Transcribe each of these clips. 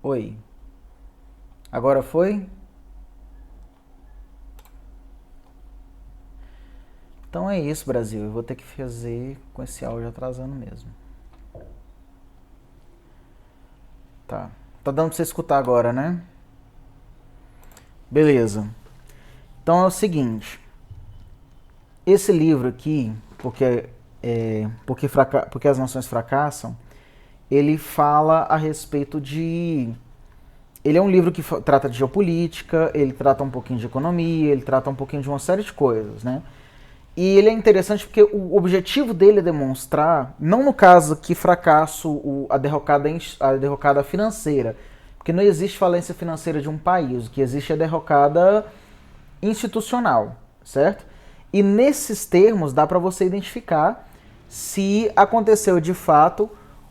Oi. Agora foi? Então é isso, Brasil. Eu vou ter que fazer com esse áudio atrasando mesmo. Tá. Tá dando pra você escutar agora, né? Beleza. Então é o seguinte. Esse livro aqui, porque as nações fracassam, ele fala a respeito de... Ele é um livro que trata de geopolítica, ele trata um pouquinho de economia, ele trata um pouquinho de uma série de coisas, né? E ele é interessante porque o objetivo dele é demonstrar, não no caso que fracasso, a derrocada financeira, porque não existe falência financeira de um país, o que existe é derrocada institucional, certo? E nesses termos dá para você identificar se aconteceu de fato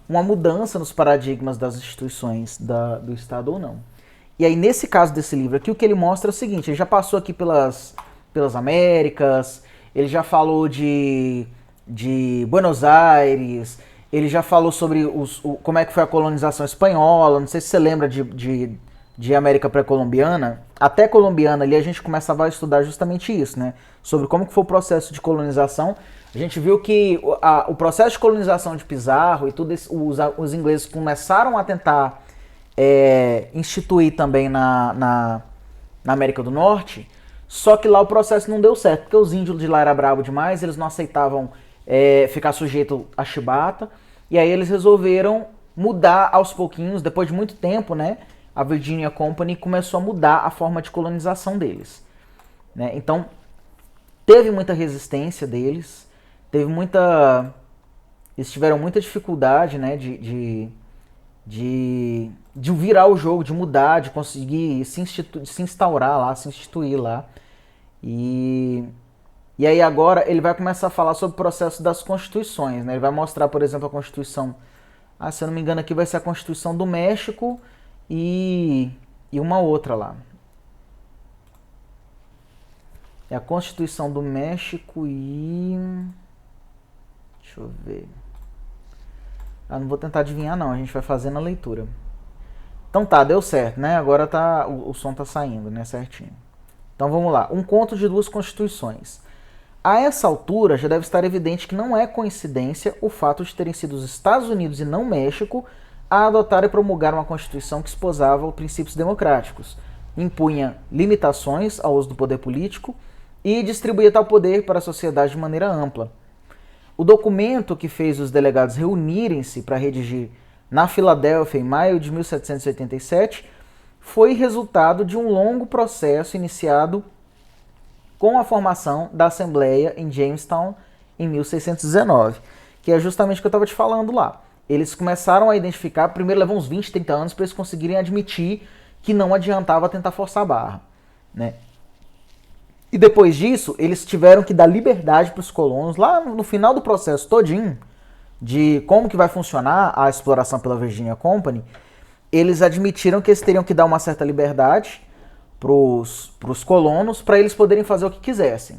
uma mudança nos paradigmas das instituições do Estado ou não. E aí, nesse caso desse livro aqui, o que ele mostra é o seguinte: ele já passou aqui pelas Américas, ele já falou de Buenos Aires, ele já falou sobre como é que foi a colonização espanhola. Não sei se você lembra de América pré-colombiana. Até colombiana ali a gente começava a estudar justamente isso, né? Sobre como que foi o processo de colonização. A gente viu que o processo de colonização de Pizarro e tudo isso, os ingleses começaram a tentar instituir também na América do Norte, só que lá o processo não deu certo, porque os índios de lá eram bravos demais, eles não aceitavam ficar sujeito a chibata, e aí eles resolveram mudar aos pouquinhos, depois de muito tempo, né? A Virginia Company começou a mudar a forma de colonização deles, né? Então, teve muita resistência deles, eles tiveram muita dificuldade, né, de virar o jogo, de mudar, de conseguir se instaurar lá, se instituir lá. E aí agora ele vai começar a falar sobre o processo das constituições, né? Ele vai mostrar, por exemplo, a Constituição, se eu não me engano aqui vai ser a Constituição do México e uma outra lá. É a Constituição do México e... Deixa eu ver. Não vou tentar adivinhar não, a gente vai fazendo a leitura. Então tá, deu certo, né? Agora tá, o som tá saindo, né, certinho. Então vamos lá. Um conto de duas constituições. A essa altura já deve estar evidente que não é coincidência o fato de terem sido os Estados Unidos e não México a adotar e promulgar uma constituição que esposava os princípios democráticos, impunha limitações ao uso do poder político e distribuía tal poder para a sociedade de maneira ampla. O documento que fez os delegados reunirem-se para redigir na Filadélfia em maio de 1787 foi resultado de um longo processo iniciado com a formação da Assembleia em Jamestown em 1619, que é justamente o que eu estava te falando lá. Eles começaram a identificar, primeiro levou uns 20, 30 anos para eles conseguirem admitir que não adiantava tentar forçar a barra, né? E depois disso, eles tiveram que dar liberdade para os colonos, lá no final do processo todinho, de como que vai funcionar a exploração pela Virginia Company, eles admitiram que eles teriam que dar uma certa liberdade para os colonos, para eles poderem fazer o que quisessem,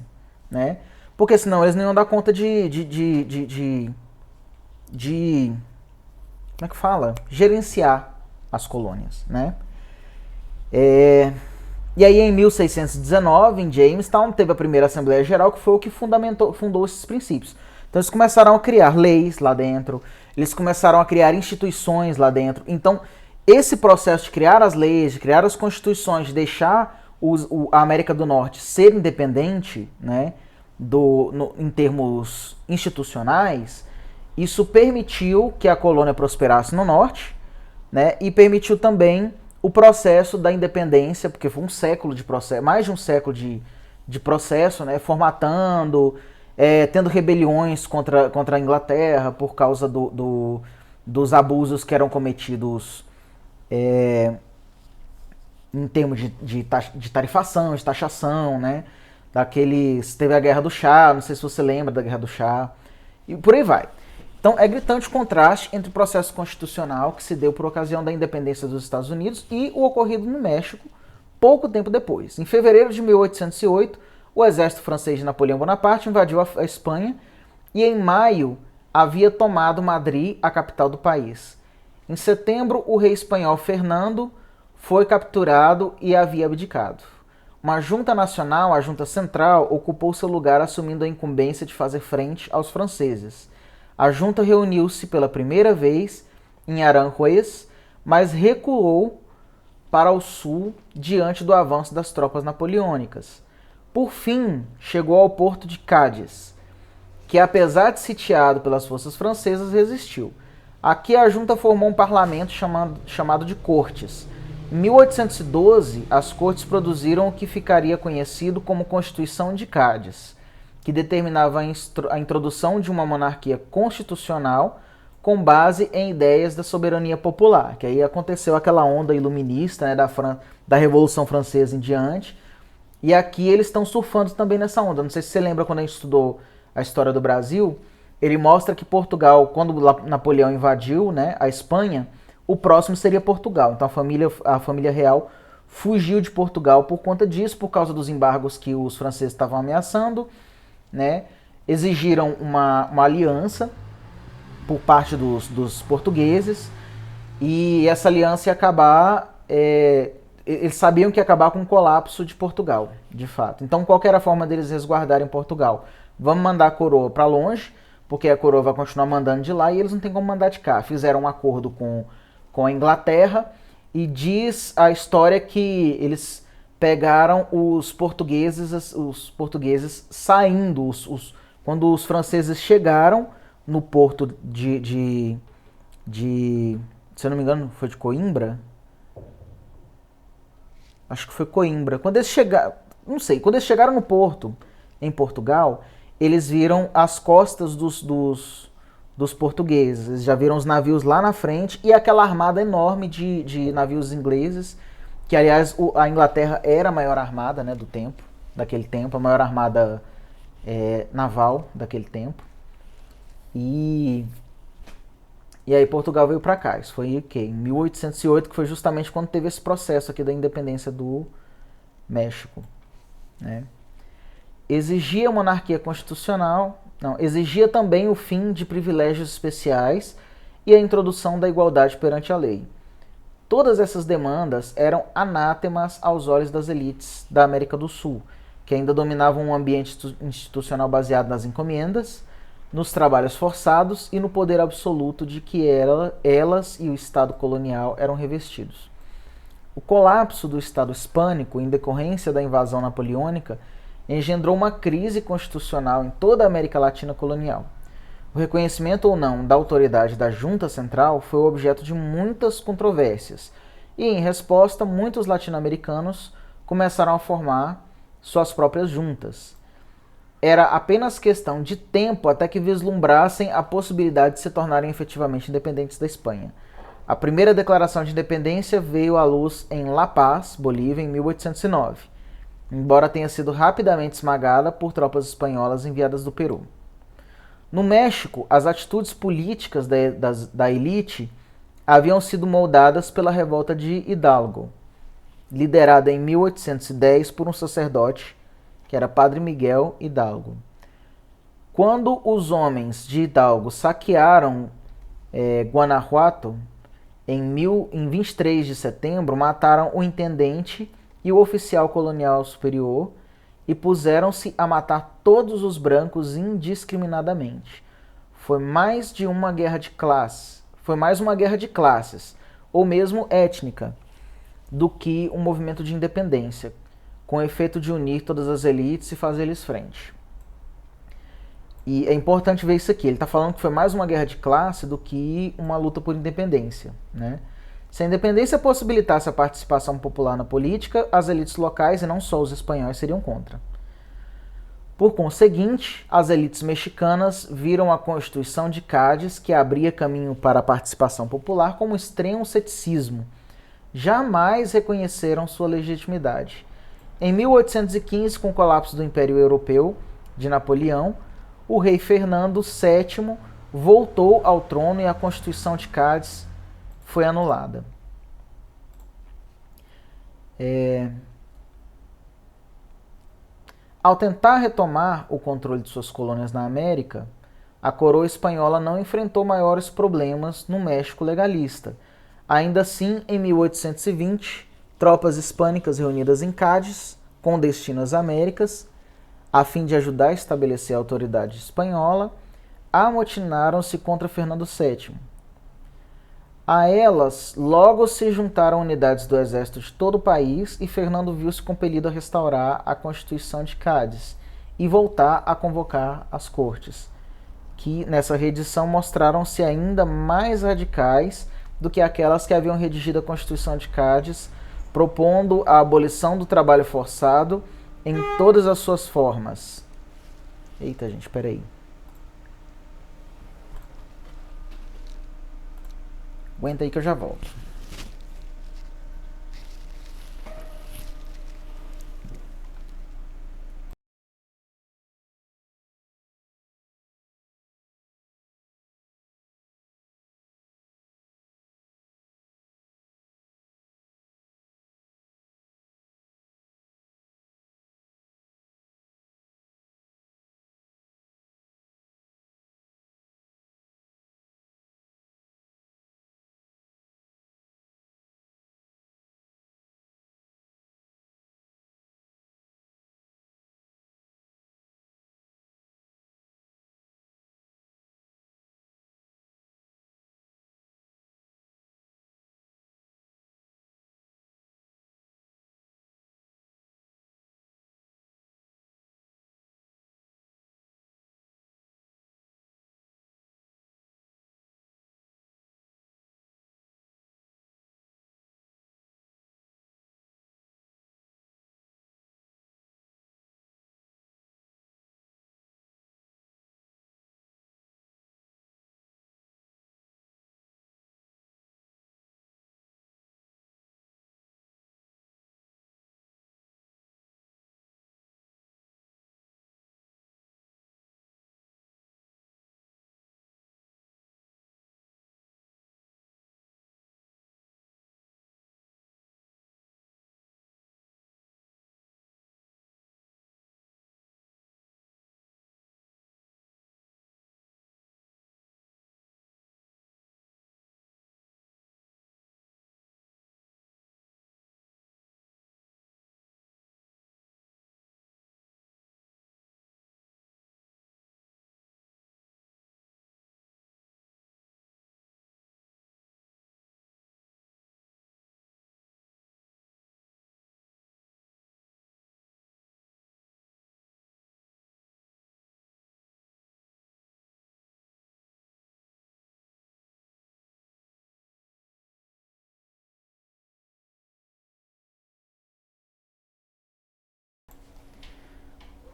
né? Porque senão eles não iam dar conta de como é que fala? Gerenciar as colônias, né? E aí em 1619, em Jamestown, teve a primeira Assembleia Geral, que foi o que fundou esses princípios. Então eles começaram a criar leis lá dentro, eles começaram a criar instituições lá dentro. Então esse processo de criar as leis, de criar as constituições, de deixar a América do Norte ser independente, né, em termos institucionais, isso permitiu que a colônia prosperasse no norte, né, e permitiu também o processo da independência, porque foi um século de processo, mais de um século de processo, né, formatando, tendo rebeliões contra a Inglaterra por causa dos abusos que eram cometidos em termos de tarifação, de taxação, né? Teve a Guerra do Chá, não sei se você lembra da Guerra do Chá, e por aí vai. Então é gritante o contraste entre o processo constitucional que se deu por ocasião da independência dos Estados Unidos e o ocorrido no México pouco tempo depois. Em fevereiro de 1808, o exército francês de Napoleão Bonaparte invadiu a Espanha e em maio havia tomado Madrid, a capital do país. Em setembro, o rei espanhol Fernando foi capturado e havia abdicado. Uma junta nacional, a junta central, ocupou seu lugar assumindo a incumbência de fazer frente aos franceses. A junta reuniu-se pela primeira vez em Aranjuez, mas recuou para o sul diante do avanço das tropas napoleônicas. Por fim, chegou ao porto de Cádiz, que apesar de sitiado pelas forças francesas, resistiu. Aqui a junta formou um parlamento chamado de Cortes. Em 1812, as Cortes produziram o que ficaria conhecido como Constituição de Cádiz, que determinava a introdução de uma monarquia constitucional com base em ideias da soberania popular, que aí aconteceu aquela onda iluminista, né, da Revolução Francesa em diante, e aqui eles estão surfando também nessa onda. Não sei se você lembra quando a gente estudou a história do Brasil, ele mostra que Portugal, quando Napoleão invadiu, né, a Espanha, o próximo seria Portugal. Então a família real fugiu de Portugal por conta disso, por causa dos embargos que os franceses estavam ameaçando, né? Exigiram uma aliança por parte dos portugueses, e essa aliança ia acabar... eles sabiam que ia acabar com o colapso de Portugal, de fato. Então qual que era a forma deles resguardarem Portugal? Vamos mandar a coroa para longe, porque a coroa vai continuar mandando de lá e eles não têm como mandar de cá. Fizeram um acordo com a Inglaterra, e diz a história que eles pegaram os portugueses saindo, quando os franceses chegaram no porto se eu não me engano, foi de Coimbra? Acho que foi Coimbra. Quando eles chegaram, não sei, quando eles chegaram no porto, em Portugal, eles viram as costas dos portugueses. Eles já viram os navios lá na frente e aquela armada enorme de navios ingleses, que aliás a Inglaterra era a maior armada, né, daquele tempo, a maior armada naval daquele tempo. E aí Portugal veio para cá. Isso foi em 1808, que foi justamente quando teve esse processo aqui da independência do México, né? Exigia monarquia constitucional, exigia também o fim de privilégios especiais e a introdução da igualdade perante a lei. Todas essas demandas eram anátemas aos olhos das elites da América do Sul, que ainda dominavam um ambiente institucional baseado nas encomendas, nos trabalhos forçados e no poder absoluto de que elas e o Estado colonial eram revestidos. O colapso do Estado hispânico, em decorrência da invasão napoleônica, engendrou uma crise constitucional em toda a América Latina colonial. O reconhecimento ou não da autoridade da Junta Central foi objeto de muitas controvérsias, e, em resposta, muitos latino-americanos começaram a formar suas próprias juntas. Era apenas questão de tempo até que vislumbrassem a possibilidade de se tornarem efetivamente independentes da Espanha. A primeira declaração de independência veio à luz em La Paz, Bolívia, em 1809, embora tenha sido rapidamente esmagada por tropas espanholas enviadas do Peru. No México, as atitudes políticas da elite haviam sido moldadas pela revolta de Hidalgo, liderada em 1810 por um sacerdote, que era Padre Miguel Hidalgo. Quando os homens de Hidalgo saquearam Guanajuato, em 23 de setembro, mataram o intendente e o oficial colonial superior e puseram-se a matar todos os brancos indiscriminadamente. Foi mais uma guerra de classes, ou mesmo étnica, do que um movimento de independência, com o efeito de unir todas as elites e fazer-lhes frente. E é importante ver isso aqui. Ele está falando que foi mais uma guerra de classe do que uma luta por independência, né? Se a independência possibilitasse a participação popular na política, as elites locais, e não só os espanhóis, seriam contra. Por conseguinte, as elites mexicanas viram a Constituição de Cádiz, que abria caminho para a participação popular, como extremo ceticismo. Jamais reconheceram sua legitimidade. Em 1815, com o colapso do Império Europeu de Napoleão, o rei Fernando VII voltou ao trono e a Constituição de Cádiz foi anulada. Ao tentar retomar o controle de suas colônias na América, a coroa espanhola não enfrentou maiores problemas no México legalista. Ainda assim, em 1820, tropas hispânicas reunidas em Cádiz, com destino às Américas, a fim de ajudar a estabelecer a autoridade espanhola, amotinaram-se contra Fernando VII. A elas logo se juntaram unidades do exército de todo o país e Fernando viu-se compelido a restaurar a Constituição de Cádiz e voltar a convocar as cortes, que nessa reedição mostraram-se ainda mais radicais do que aquelas que haviam redigido a Constituição de Cádiz, propondo a abolição do trabalho forçado em todas as suas formas. Eita, gente, peraí. Aguenta aí que eu já volto.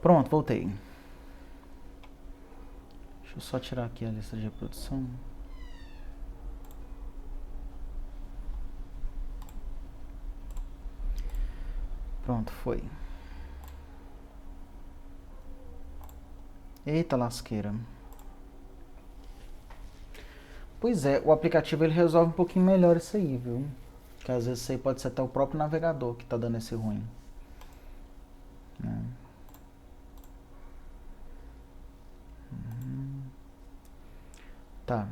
Pronto, voltei. Deixa eu só tirar aqui a lista de reprodução. Pronto, foi. Eita lasqueira. Pois é, o aplicativo ele resolve um pouquinho melhor isso aí, viu? Que às vezes isso aí pode ser até o próprio navegador que tá dando esse ruim. Né? Tá.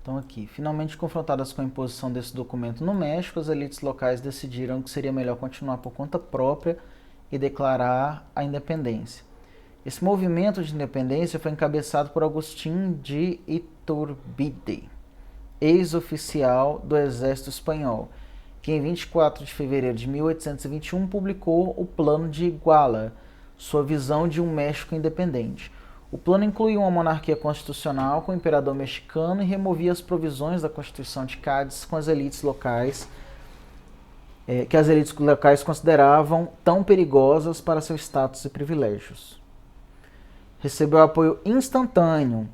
Então aqui, finalmente confrontadas com a imposição desse documento no México, as elites locais decidiram que seria melhor continuar por conta própria e declarar a independência. Esse movimento de independência foi encabeçado por Agustín de Iturbide, ex-oficial do exército espanhol, que em 24 de fevereiro de 1821 publicou o Plano de Iguala, sua visão de um México independente. O plano incluía uma monarquia constitucional com o imperador mexicano e removia as provisões da Constituição de Cádiz com as elites locais, que as elites locais consideravam tão perigosas para seu status e privilégios. Recebeu apoio instantâneo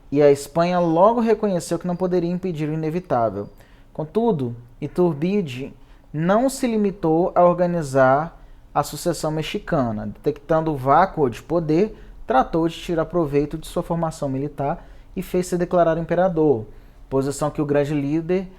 e a Espanha logo reconheceu que não poderia impedir o inevitável. Contudo, Iturbide não se limitou a organizar a sucessão mexicana. Detectando o vácuo de poder, tratou de tirar proveito de sua formação militar e fez-se declarar imperador, posição que o grande líder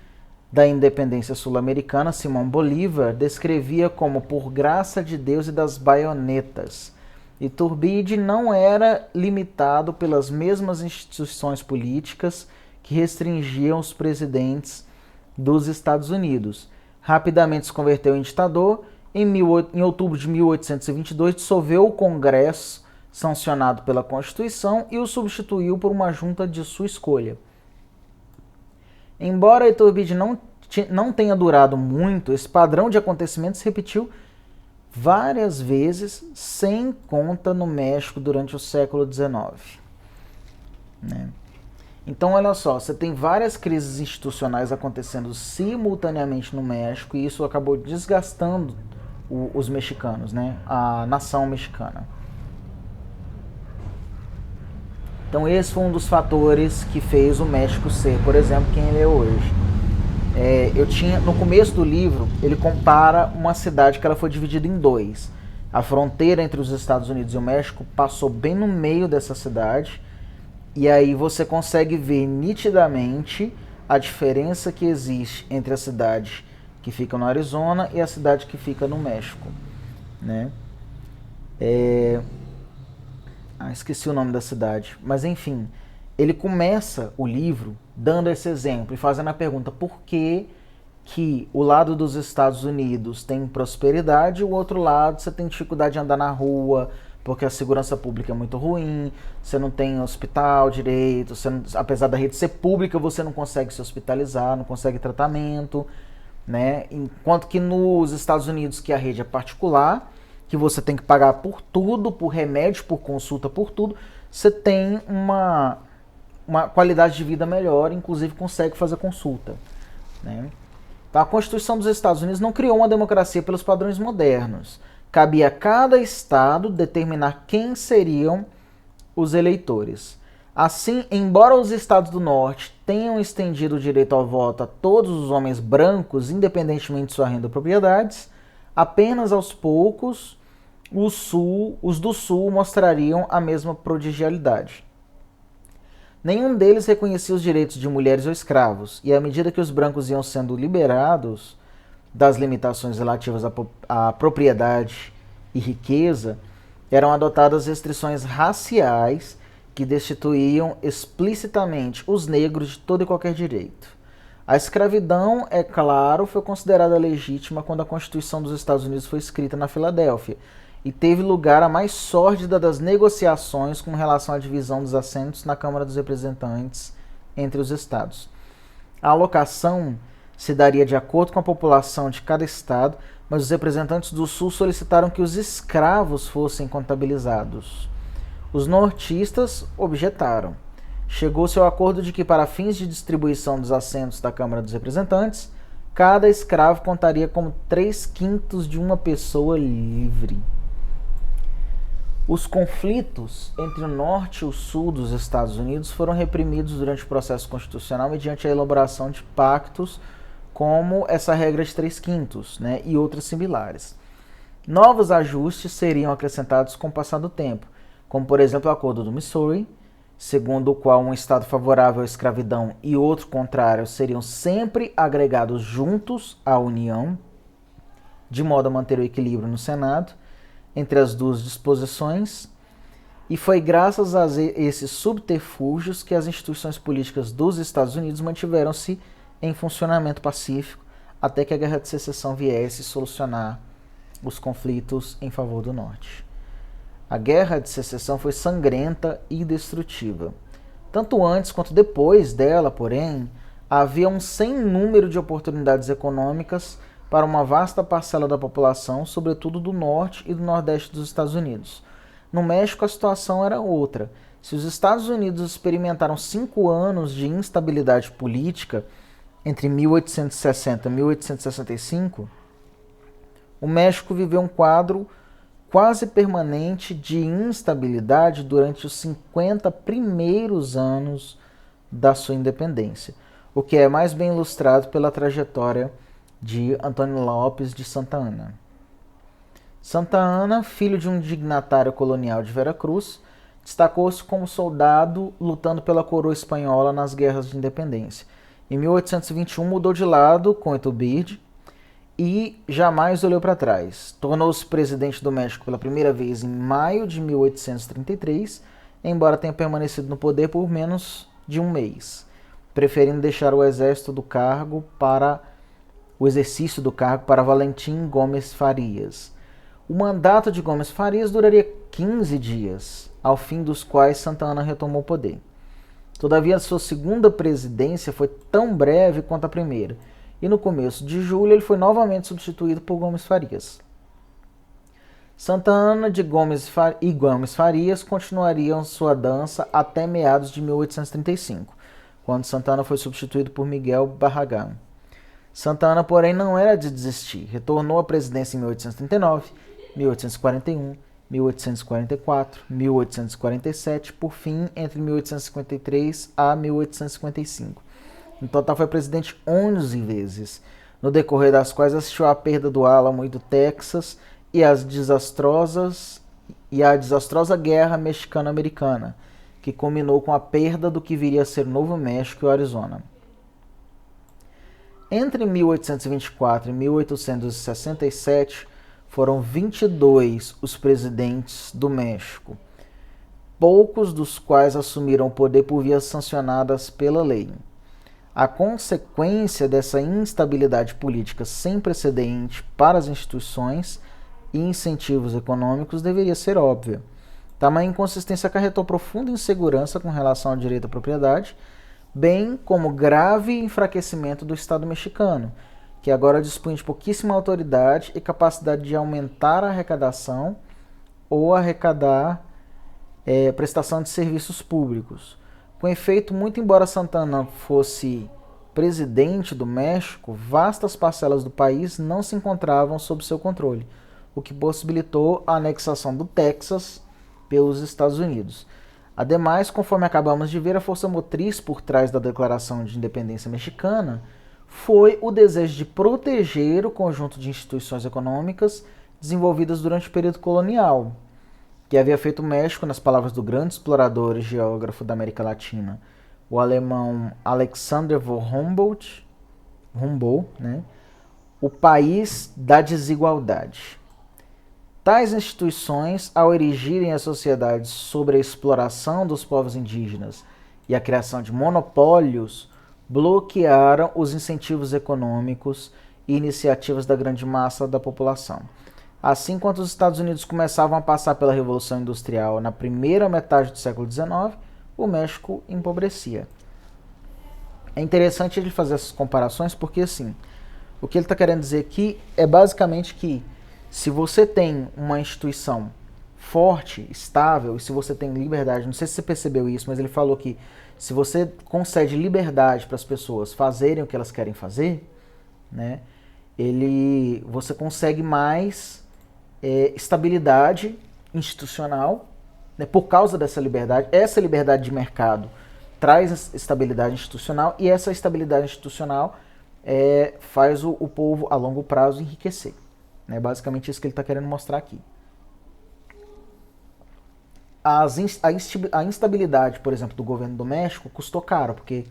da independência sul-americana, Simão Bolívar, descrevia como por graça de Deus e das baionetas. Iturbide não era limitado pelas mesmas instituições políticas que restringiam os presidentes dos Estados Unidos. Rapidamente se converteu em ditador. Em outubro de 1822, dissolveu o Congresso sancionado pela Constituição e o substituiu por uma junta de sua escolha. Embora Iturbide não tenha durado muito, esse padrão de acontecimentos se repetiu várias vezes, sem conta, no México durante o século XIX. Né? Então, olha só, você tem várias crises institucionais acontecendo simultaneamente no México e isso acabou desgastando os mexicanos, né? A nação mexicana. Então, esse foi um dos fatores que fez o México ser, por exemplo, quem ele é hoje. No começo do livro, ele compara uma cidade que ela foi dividida em dois. A fronteira entre os Estados Unidos e o México passou bem no meio dessa cidade. E aí você consegue ver nitidamente a diferença que existe entre a cidade que fica no Arizona e a cidade que fica no México. Né? Esqueci o nome da cidade. Mas enfim, ele começa o livro dando esse exemplo e fazendo a pergunta por que o lado dos Estados Unidos tem prosperidade e o outro lado você tem dificuldade de andar na rua, porque a segurança pública é muito ruim, você não tem hospital direito, apesar da rede ser pública, você não consegue se hospitalizar, não consegue tratamento, né? Enquanto que nos Estados Unidos, que a rede é particular, que você tem que pagar por tudo, por remédio, por consulta, por tudo, você tem uma qualidade de vida melhor, inclusive consegue fazer consulta. Né? Então, a Constituição dos Estados Unidos não criou uma democracia pelos padrões modernos. Cabia a cada estado determinar quem seriam os eleitores. Assim, embora os estados do norte tenham estendido o direito ao voto a todos os homens brancos, independentemente de sua renda ou propriedades, apenas aos poucos os do sul mostrariam a mesma prodigialidade. Nenhum deles reconhecia os direitos de mulheres ou escravos, e à medida que os brancos iam sendo liberados das limitações relativas à propriedade e riqueza, eram adotadas restrições raciais que destituíam explicitamente os negros de todo e qualquer direito. A escravidão, é claro, foi considerada legítima quando a Constituição dos Estados Unidos foi escrita na Filadélfia e teve lugar a mais sórdida das negociações com relação à divisão dos assentos na Câmara dos Representantes entre os estados. A alocação se daria de acordo com a população de cada estado, mas os representantes do Sul solicitaram que os escravos fossem contabilizados. Os nortistas objetaram. Chegou-se ao acordo de que, para fins de distribuição dos assentos da Câmara dos Representantes, cada escravo contaria como 3/5 de uma pessoa livre. Os conflitos entre o norte e o sul dos Estados Unidos foram reprimidos durante o processo constitucional mediante a elaboração de pactos como essa regra de 3/5, né, e outras similares. Novos ajustes seriam acrescentados com o passar do tempo, como por exemplo o Acordo do Missouri, segundo o qual um estado favorável à escravidão e outro contrário seriam sempre agregados juntos à União, de modo a manter o equilíbrio no Senado entre as duas disposições, e foi graças a esses subterfúgios que as instituições políticas dos Estados Unidos mantiveram-se em funcionamento pacífico até que a Guerra de Secessão viesse solucionar os conflitos em favor do Norte. A Guerra de Secessão foi sangrenta e destrutiva. Tanto antes quanto depois dela, porém, havia um sem número de oportunidades econômicas para uma vasta parcela da população, sobretudo do norte e do nordeste dos Estados Unidos. No México, a situação era outra. Se os Estados Unidos experimentaram 5 anos de instabilidade política entre 1860 e 1865, o México viveu um quadro quase permanente de instabilidade durante os 50 primeiros anos da sua independência, o que é mais bem ilustrado pela trajetória de Antônio Lopes de Santa Anna. Santa Anna, filho de um dignatário colonial de Veracruz, destacou-se como soldado lutando pela coroa espanhola nas guerras de independência. Em 1821 mudou de lado com Iturbide e jamais olhou para trás. Tornou-se presidente do México pela primeira vez em maio de 1833, embora tenha permanecido no poder por menos de um mês, preferindo deixar o exército do cargo para o exercício do cargo para Valentim Gomes Farias. O mandato de Gomes Farias duraria 15 dias, ao fim dos quais Santa Anna retomou o poder. Todavia, sua segunda presidência foi tão breve quanto a primeira, e no começo de julho ele foi novamente substituído por Gomes Farias. Santa Anna de Gomes Farias continuariam sua dança até meados de 1835, quando Santa Anna foi substituído por Miguel Barragán. Santa Anna, porém, não era de desistir. Retornou à presidência em 1839, 1841, 1844, 1847, por fim, entre 1853 a 1855. No total foi presidente 11 vezes, no decorrer das quais assistiu à perda do Álamo e do Texas e a desastrosa Guerra Mexicano-Americana, que culminou com a perda do que viria a ser Novo México e o Arizona. Entre 1824 e 1867, foram 22 os presidentes do México, poucos dos quais assumiram o poder por vias sancionadas pela lei. A consequência dessa instabilidade política sem precedente para as instituições e incentivos econômicos deveria ser óbvia. Tamanha inconsistência acarretou profunda insegurança com relação ao direito à propriedade, bem como grave enfraquecimento do Estado mexicano, que agora dispunha de pouquíssima autoridade e capacidade de aumentar a arrecadação ou arrecadar prestação de serviços públicos. Com efeito, muito embora Santa Anna fosse presidente do México, vastas parcelas do país não se encontravam sob seu controle, o que possibilitou a anexação do Texas pelos Estados Unidos. Ademais, conforme acabamos de ver, a força motriz por trás da Declaração de Independência Mexicana foi o desejo de proteger o conjunto de instituições econômicas desenvolvidas durante o período colonial, que havia feito o México, nas palavras do grande explorador e geógrafo da América Latina, o alemão Alexander von Humboldt, o país da desigualdade. Tais instituições, ao erigirem as sociedades sobre a exploração dos povos indígenas e a criação de monopólios, bloquearam os incentivos econômicos e iniciativas da grande massa da população. Assim, quando os Estados Unidos começavam a passar pela Revolução Industrial na primeira metade do século XIX, o México empobrecia. É interessante ele fazer essas comparações porque, assim, o que ele está querendo dizer aqui é basicamente que se você tem uma instituição forte, estável, e se você tem liberdade, não sei se você percebeu isso, mas ele falou que se você concede liberdade para as pessoas fazerem o que elas querem fazer, né, você consegue mais estabilidade institucional, né, por causa dessa liberdade. Essa liberdade de mercado traz estabilidade institucional e essa estabilidade institucional faz o povo a longo prazo enriquecer. É basicamente isso que ele está querendo mostrar aqui. A instabilidade, por exemplo, do governo do México custou caro, porque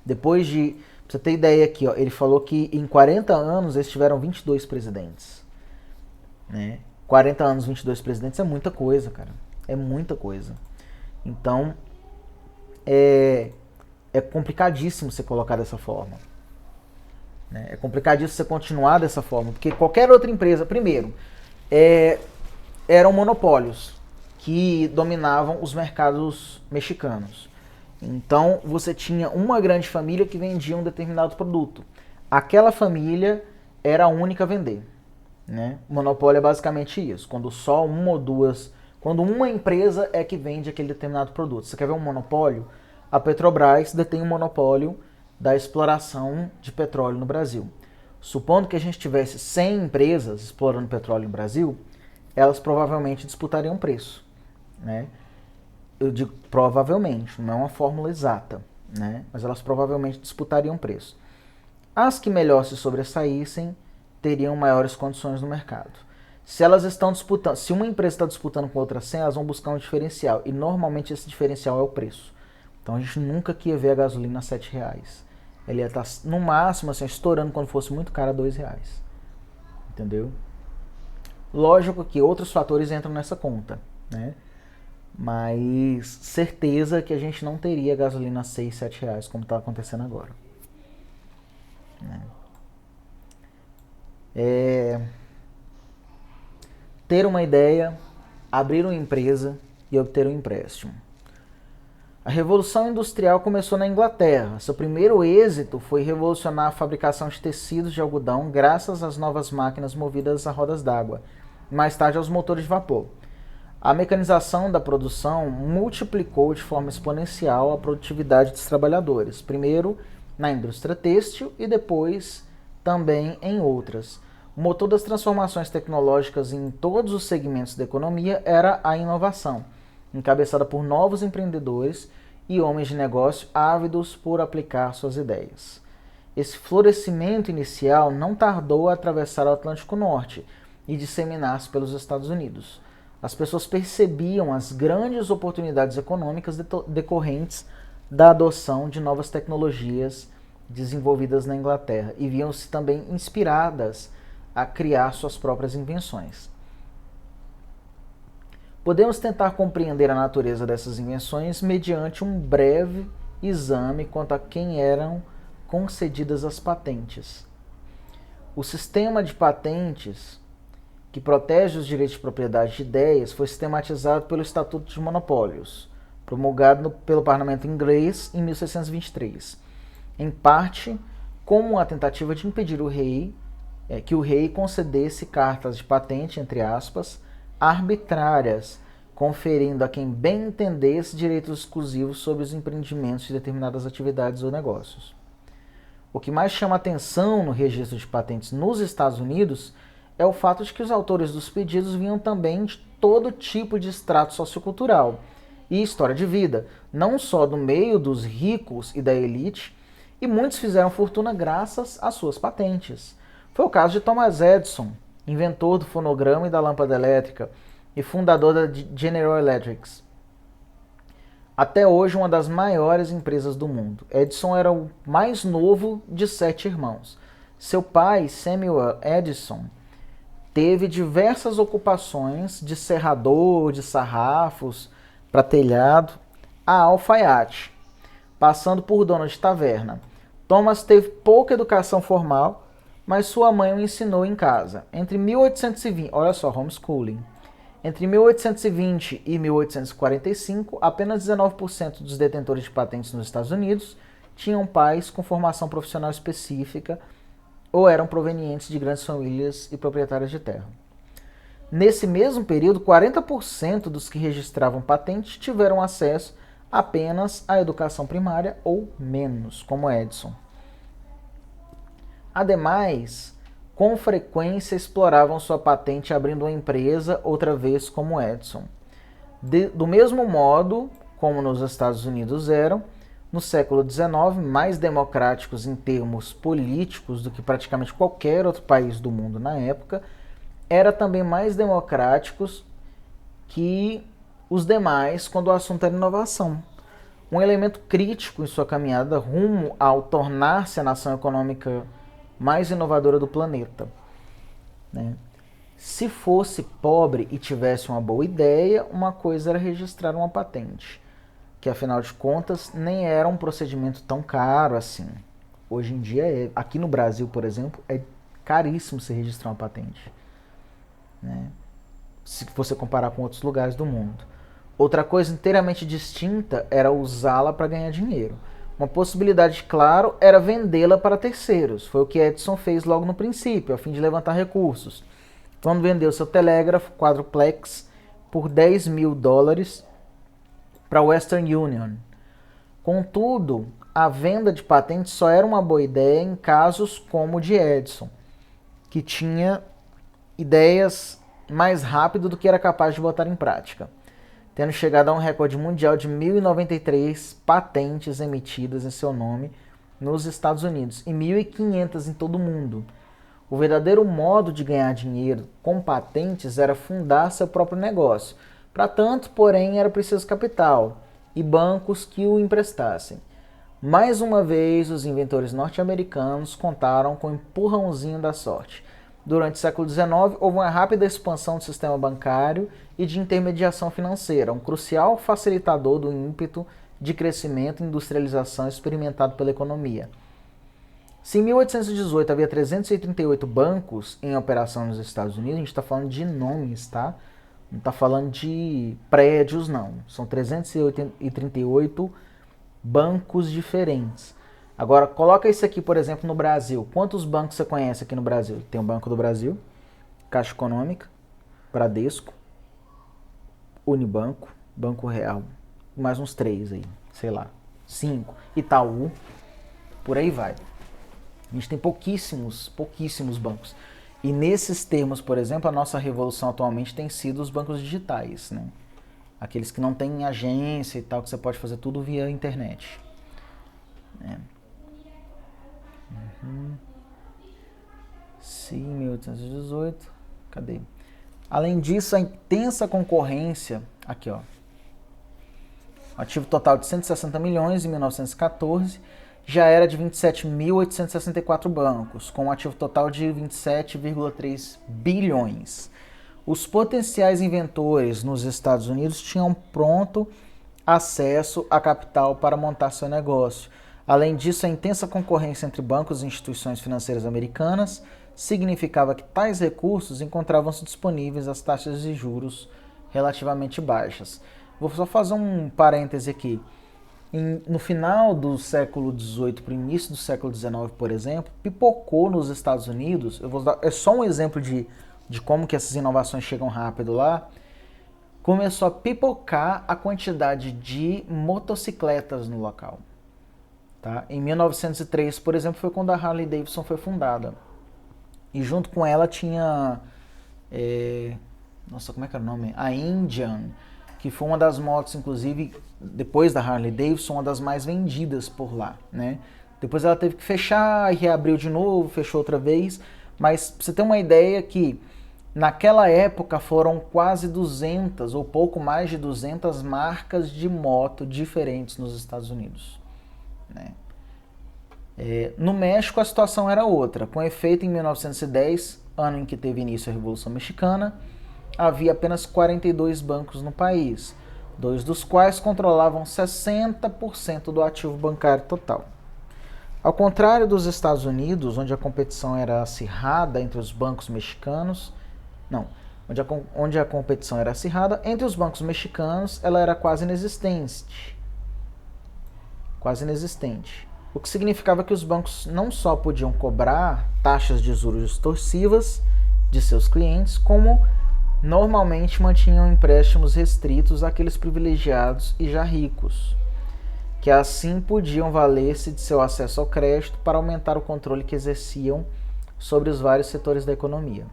depois de... Pra você ter ideia aqui, ó, ele falou que em 40 anos eles tiveram 22 presidentes. Né? 40 anos, 22 presidentes é muita coisa, cara. É muita coisa. Então, é complicadíssimo você colocar dessa forma. É complicadíssimo você continuar dessa forma, porque qualquer outra empresa, primeiro, eram monopólios que dominavam os mercados mexicanos. Então, você tinha uma grande família que vendia um determinado produto. Aquela família era a única a vender. Né? O monopólio é basicamente isso, quando só uma ou duas... Quando uma empresa é que vende aquele determinado produto. Você quer ver um monopólio? A Petrobras detém um monopólio da exploração de petróleo no Brasil. Supondo que a gente tivesse 100 empresas explorando petróleo no Brasil, elas provavelmente disputariam preço. Né? Eu digo provavelmente, não é uma fórmula exata, né? Mas elas provavelmente disputariam preço. As que melhor se sobressaíssem teriam maiores condições no mercado. Se elas estão disputando, se uma empresa está disputando com outra 100, elas vão buscar um diferencial, e normalmente esse diferencial é o preço. Então a gente nunca ia ver a gasolina a R$7. Ele ia estar, no máximo, assim, estourando quando fosse muito caro, R$2. Entendeu? Lógico que outros fatores entram nessa conta, né? Mas certeza que a gente não teria gasolina a R$6, R$7, como está acontecendo agora. Né? Ter uma ideia, abrir uma empresa e obter um empréstimo. A Revolução Industrial começou na Inglaterra. Seu primeiro êxito foi revolucionar a fabricação de tecidos de algodão graças às novas máquinas movidas a rodas d'água, e mais tarde aos motores de vapor. A mecanização da produção multiplicou de forma exponencial a produtividade dos trabalhadores, primeiro na indústria têxtil e depois também em outras. O motor das transformações tecnológicas em todos os segmentos da economia era a inovação, encabeçada por novos empreendedores e homens de negócio ávidos por aplicar suas ideias. Esse florescimento inicial não tardou a atravessar o Atlântico Norte e disseminar-se pelos Estados Unidos. As pessoas percebiam as grandes oportunidades econômicas decorrentes da adoção de novas tecnologias desenvolvidas na Inglaterra e viam-se também inspiradas a criar suas próprias invenções. Podemos tentar compreender a natureza dessas invenções mediante um breve exame quanto a quem eram concedidas as patentes. O sistema de patentes, que protege os direitos de propriedade de ideias, foi sistematizado pelo Estatuto de Monopólios, promulgado pelo Parlamento inglês em 1623, em parte como uma tentativa de impedir que o rei concedesse cartas de patente, entre aspas, arbitrárias, conferindo a quem bem entendesse direitos exclusivos sobre os empreendimentos de determinadas atividades ou negócios. O que mais chama atenção no registro de patentes nos Estados Unidos é o fato de que os autores dos pedidos vinham também de todo tipo de extrato sociocultural e história de vida, não só do meio dos ricos e da elite, e muitos fizeram fortuna graças às suas patentes. Foi o caso de Thomas Edison, inventor do fonograma e da lâmpada elétrica e fundador da General Electric. Até hoje, uma das maiores empresas do mundo. Edison era o mais novo de 7 irmãos. Seu pai, Samuel Edison, teve diversas ocupações de serrador, de sarrafos, para telhado, a alfaiate, passando por dono de taverna. Thomas teve pouca educação formal, mas sua mãe o ensinou em casa. Entre 1820, olha só, homeschooling. Entre 1820 e 1845, apenas 19% dos detentores de patentes nos Estados Unidos tinham pais com formação profissional específica ou eram provenientes de grandes famílias e proprietários de terra. Nesse mesmo período, 40% dos que registravam patente tiveram acesso apenas à educação primária ou menos, como Edison. Ademais, com frequência exploravam sua patente abrindo uma empresa, outra vez como Edison. Do mesmo modo como nos Estados Unidos eram, no século XIX, mais democráticos em termos políticos do que praticamente qualquer outro país do mundo na época, era também mais democráticos que os demais quando o assunto era inovação. Um elemento crítico em sua caminhada rumo ao tornar-se a nação econômica mais inovadora do planeta. Né? Se fosse pobre e tivesse uma boa ideia, uma coisa era registrar uma patente, que afinal de contas nem era um procedimento tão caro assim. Hoje em dia, aqui no Brasil, por exemplo, é caríssimo se registrar uma patente, né? Se você comparar com outros lugares do mundo. Outra coisa inteiramente distinta era usá-la para ganhar dinheiro. Uma possibilidade, claro, era vendê-la para terceiros. Foi o que Edison fez logo no princípio, a fim de levantar recursos. Quando vendeu seu telégrafo quadruplex por $10.000 para a Western Union. Contudo, a venda de patentes só era uma boa ideia em casos como o de Edison, que tinha ideias mais rápido do que era capaz de botar em prática, tendo chegado a um recorde mundial de 1.093 patentes emitidas em seu nome nos Estados Unidos e 1.500 em todo o mundo. O verdadeiro modo de ganhar dinheiro com patentes era fundar seu próprio negócio. Para tanto, porém, era preciso capital e bancos que o emprestassem. Mais uma vez, os inventores norte-americanos contaram com o empurrãozinho da sorte. Durante o século XIX, houve uma rápida expansão do sistema bancário e de intermediação financeira, um crucial facilitador do ímpeto de crescimento e industrialização experimentado pela economia. Se em 1818 havia 338 bancos em operação nos Estados Unidos, a gente está falando de nomes, tá? Não está falando de prédios, não. São 338 bancos diferentes. Agora, coloca isso aqui, por exemplo, no Brasil. Quantos bancos você conhece aqui no Brasil? Tem o Banco do Brasil, Caixa Econômica, Bradesco, Unibanco, Banco Real, mais uns 3 aí, sei lá, 5, Itaú, por aí vai. A gente tem pouquíssimos bancos. E nesses termos, por exemplo, a nossa revolução atualmente tem sido os bancos digitais, né? Aqueles que não têm agência e tal, que você pode fazer tudo via internet. Sim, 1818. Cadê? Além disso, a intensa concorrência... Aqui, ó. Ativo total de 160 milhões em 1914 já era de 27.864 bancos, com um ativo total de 27,3 bilhões. Os potenciais inventores nos Estados Unidos tinham pronto acesso a capital para montar seu negócio. Além disso, a intensa concorrência entre bancos e instituições financeiras americanas significava que tais recursos encontravam-se disponíveis às taxas de juros relativamente baixas. Vou só fazer um parêntese aqui. No final do século XVIII para o início do século XIX, por exemplo, pipocou nos Estados Unidos, é só um exemplo de como que essas inovações chegam rápido lá, começou a pipocar a quantidade de motocicletas no local. Tá? Em 1903, por exemplo, foi quando a Harley Davidson foi fundada. E junto com ela tinha... Nossa, como é que era o nome? A Indian, que foi uma das motos, inclusive, depois da Harley Davidson, uma das mais vendidas por lá, né? Depois ela teve que fechar e reabriu de novo, fechou outra vez. Mas pra você ter uma ideia que naquela época foram quase 200 ou pouco mais de 200 marcas de moto diferentes nos Estados Unidos, né? No México a situação era outra. Com efeito, em 1910, ano em que teve início a Revolução Mexicana, havia apenas 42 bancos no país, 2 dos quais controlavam 60% do ativo bancário total. Ao contrário dos Estados Unidos, onde a competição era acirrada entre os bancos mexicanos, onde a competição era acirrada, entre os bancos mexicanos ela era quase inexistente. O que significava que os bancos não só podiam cobrar taxas de juros extorsivas de seus clientes, como normalmente mantinham empréstimos restritos àqueles privilegiados e já ricos, que assim podiam valer-se de seu acesso ao crédito para aumentar o controle que exerciam sobre os vários setores da economia.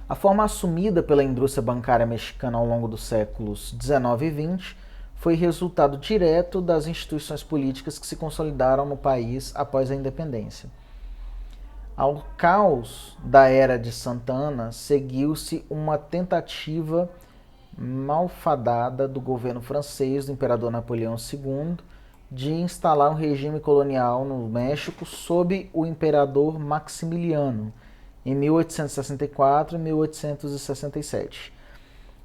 A forma assumida pela indústria bancária mexicana ao longo dos séculos XIX e XX foi resultado direto das instituições políticas que se consolidaram no país após a independência. Ao caos da era de Santa Anna, seguiu-se uma tentativa malfadada do governo francês do imperador Napoleão II de instalar um regime colonial no México sob o imperador Maximiliano, em 1864 e 1867.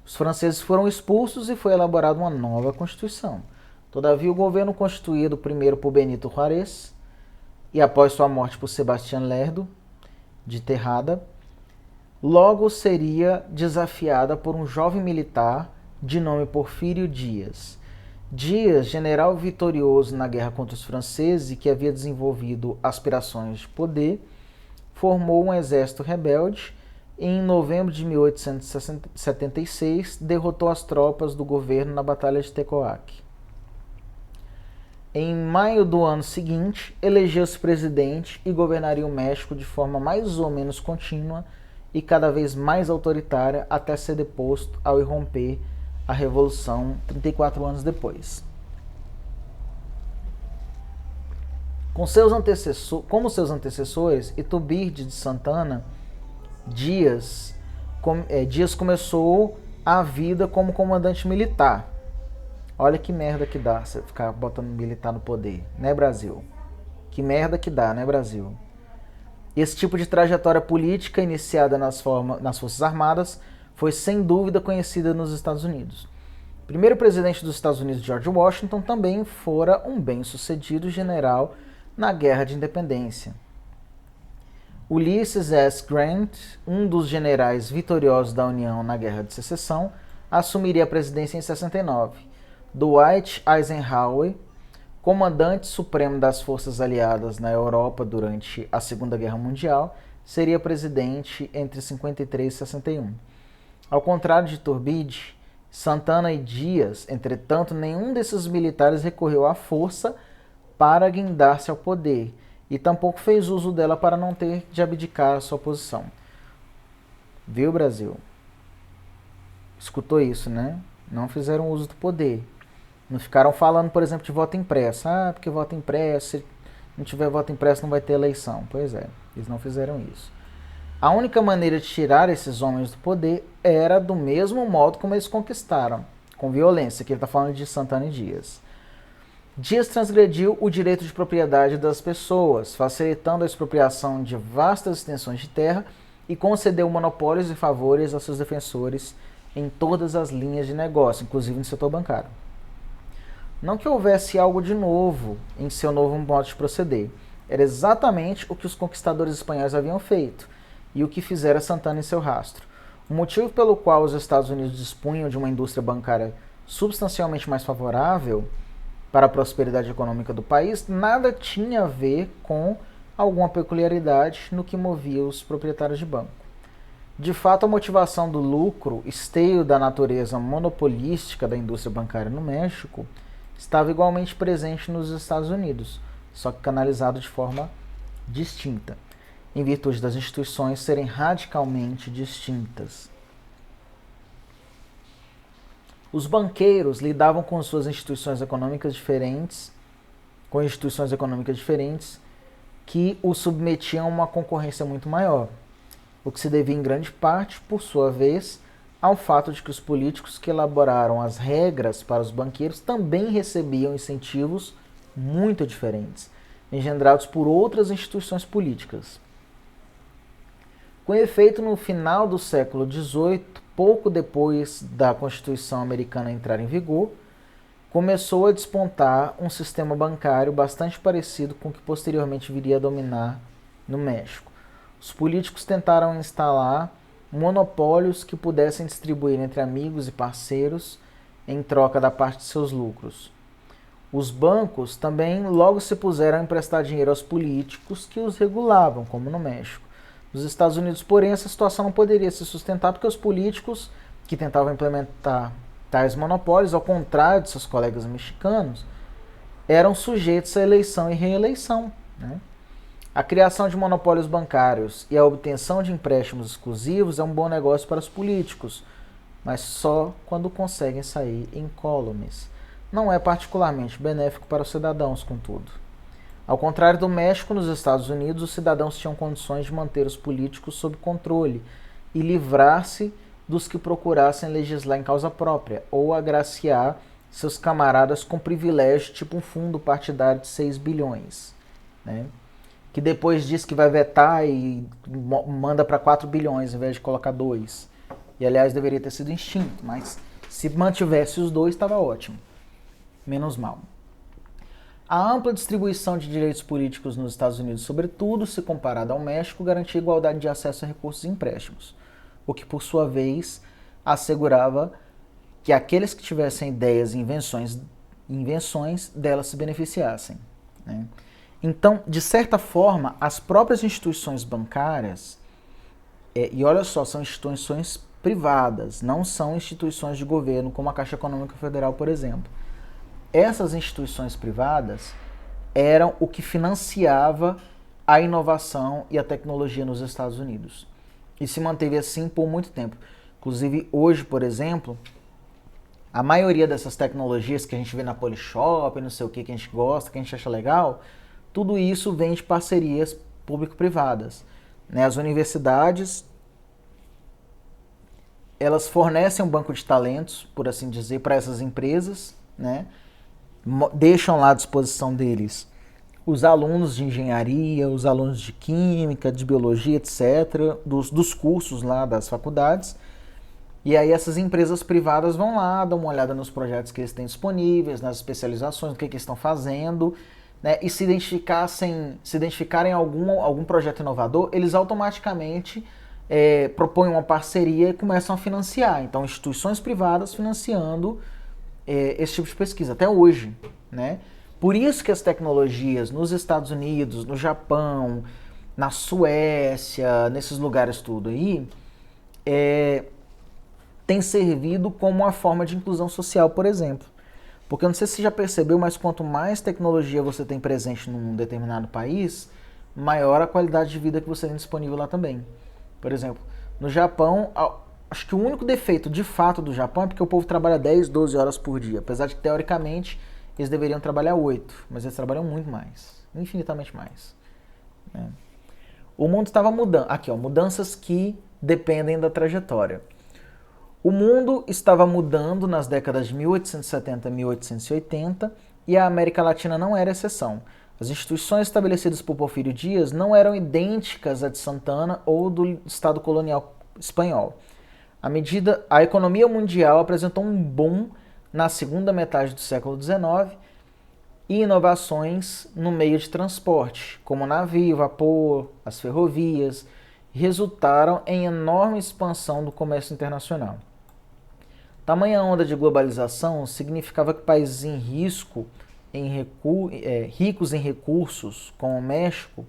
Os franceses foram expulsos e foi elaborada uma nova Constituição. Todavia, o governo constituído primeiro por Benito Juárez e após sua morte por Sebastián Lerdo de Tejada, logo seria desafiada por um jovem militar de nome Porfírio Dias. Dias, general vitorioso na guerra contra os franceses e que havia desenvolvido aspirações de poder, formou um exército rebelde e, em novembro de 1876, derrotou as tropas do governo na Batalha de Tecoac. Em maio do ano seguinte, elegeu-se presidente e governaria o México de forma mais ou menos contínua e cada vez mais autoritária até ser deposto ao irromper a Revolução 34 anos depois. Como seus antecessores, Iturbide de Santana, Dias começou a vida como comandante militar. Olha que merda que dá você ficar botando militar no poder, né, Brasil? Que merda que dá, né, Brasil? Esse tipo de trajetória política iniciada nas Forças Armadas foi sem dúvida conhecida nos Estados Unidos. O primeiro presidente dos Estados Unidos, George Washington, também fora um bem-sucedido general na Guerra de Independência. Ulysses S. Grant, um dos generais vitoriosos da União na Guerra de Secessão, assumiria a presidência em 69. Dwight Eisenhower, comandante supremo das forças aliadas na Europa durante a Segunda Guerra Mundial, seria presidente entre 53 e 61. Ao contrário de Iturbide, Santana e Dias, entretanto, nenhum desses militares recorreu à força para guindar-se ao poder, e tampouco fez uso dela para não ter de abdicar a sua posição. Viu, Brasil? Escutou isso, né? Não fizeram uso do poder. Não ficaram falando, por exemplo, de voto impresso. Ah, porque voto impresso, se não tiver voto impresso não vai ter eleição. Pois é, eles não fizeram isso. A única maneira de tirar esses homens do poder era do mesmo modo como eles conquistaram, com violência, que ele está falando de Santana e Dias. Dias transgrediu o direito de propriedade das pessoas, facilitando a expropriação de vastas extensões de terra e concedeu monopólios e favores a seus defensores em todas as linhas de negócio, inclusive no setor bancário. Não que houvesse algo de novo em seu novo modo de proceder. Era exatamente o que os conquistadores espanhóis haviam feito e o que fizera Santana em seu rastro. O motivo pelo qual os Estados Unidos dispunham de uma indústria bancária substancialmente mais favorável para a prosperidade econômica do país nada tinha a ver com alguma peculiaridade no que movia os proprietários de banco. De fato, a motivação do lucro, esteio da natureza monopolística da indústria bancária no México, estava igualmente presente nos Estados Unidos, só que canalizado de forma distinta, em virtude das instituições serem radicalmente distintas. Os banqueiros lidavam com suas instituições econômicas diferentes, que os submetiam a uma concorrência muito maior, o que se devia em grande parte, por sua vez, ao fato de que os políticos que elaboraram as regras para os banqueiros também recebiam incentivos muito diferentes, engendrados por outras instituições políticas. Com efeito, no final do século XVIII, pouco depois da Constituição Americana entrar em vigor, começou a despontar um sistema bancário bastante parecido com o que posteriormente viria a dominar no México. Os políticos tentaram instalar monopólios que pudessem distribuir entre amigos e parceiros em troca da parte de seus lucros. Os bancos também logo se puseram a emprestar dinheiro aos políticos que os regulavam, como no México. Nos Estados Unidos, porém, essa situação não poderia se sustentar porque os políticos que tentavam implementar tais monopólios, ao contrário de seus colegas mexicanos, eram sujeitos a eleição e reeleição, né? A criação de monopólios bancários e a obtenção de empréstimos exclusivos é um bom negócio para os políticos, mas só quando conseguem sair incólumes. Não é particularmente benéfico para os cidadãos, contudo. Ao contrário do México, nos Estados Unidos, os cidadãos tinham condições de manter os políticos sob controle e livrar-se dos que procurassem legislar em causa própria ou agraciar seus camaradas com privilégio, tipo um fundo partidário de 6 bilhões, né? Que depois diz que vai vetar e manda para 4 bilhões, ao invés de colocar 2. E, aliás, deveria ter sido extinto, mas se mantivesse os 2, estava ótimo. Menos mal. A ampla distribuição de direitos políticos nos Estados Unidos, sobretudo se comparada ao México, garantia igualdade de acesso a recursos e empréstimos, o que, por sua vez, assegurava que aqueles que tivessem ideias e invenções delas se beneficiassem, né? Então, de certa forma, as próprias instituições bancárias, e olha só, são instituições privadas, não são instituições de governo, como a Caixa Econômica Federal, por exemplo. Essas instituições privadas eram o que financiava a inovação e a tecnologia nos Estados Unidos. E se manteve assim por muito tempo. Inclusive, hoje, por exemplo, a maioria dessas tecnologias que a gente vê na Polishop, não sei o que a gente gosta, que a gente acha legal, tudo isso vem de parcerias público-privadas, né? As universidades, elas fornecem um banco de talentos, por assim dizer, para essas empresas, né? Deixam lá à disposição deles os alunos de engenharia, os alunos de química, de biologia, etc., dos cursos lá das faculdades. E aí essas empresas privadas vão lá, dão uma olhada nos projetos que eles têm disponíveis, nas especializações, no que eles estão fazendo, né? E se identificarem algum projeto inovador, eles automaticamente propõem uma parceria e começam a financiar. Então, instituições privadas financiando esse tipo de pesquisa, até hoje, né? Por isso que as tecnologias nos Estados Unidos, no Japão, na Suécia, nesses lugares tudo aí, tem servido como uma forma de inclusão social, por exemplo. Porque eu não sei se você já percebeu, mas quanto mais tecnologia você tem presente num determinado país, maior a qualidade de vida que você tem disponível lá também. Por exemplo, no Japão, acho que o único defeito de fato do Japão é porque o povo trabalha 10, 12 horas por dia. Apesar de que, teoricamente, eles deveriam trabalhar 8, mas eles trabalham muito mais, infinitamente mais. Né? O mundo estava mudando. Aqui, ó, mudanças que dependem da trajetória. O mundo estava mudando nas décadas de 1870 e 1880 e a América Latina não era exceção. As instituições estabelecidas por Porfírio Dias não eram idênticas à de Santana ou do Estado colonial espanhol. A economia mundial apresentou um boom na segunda metade do século XIX e inovações no meio de transporte, como o navio, vapor, as ferrovias, resultaram em enorme expansão do comércio internacional. Tamanha onda de globalização significava que países ricos em recursos, como o México,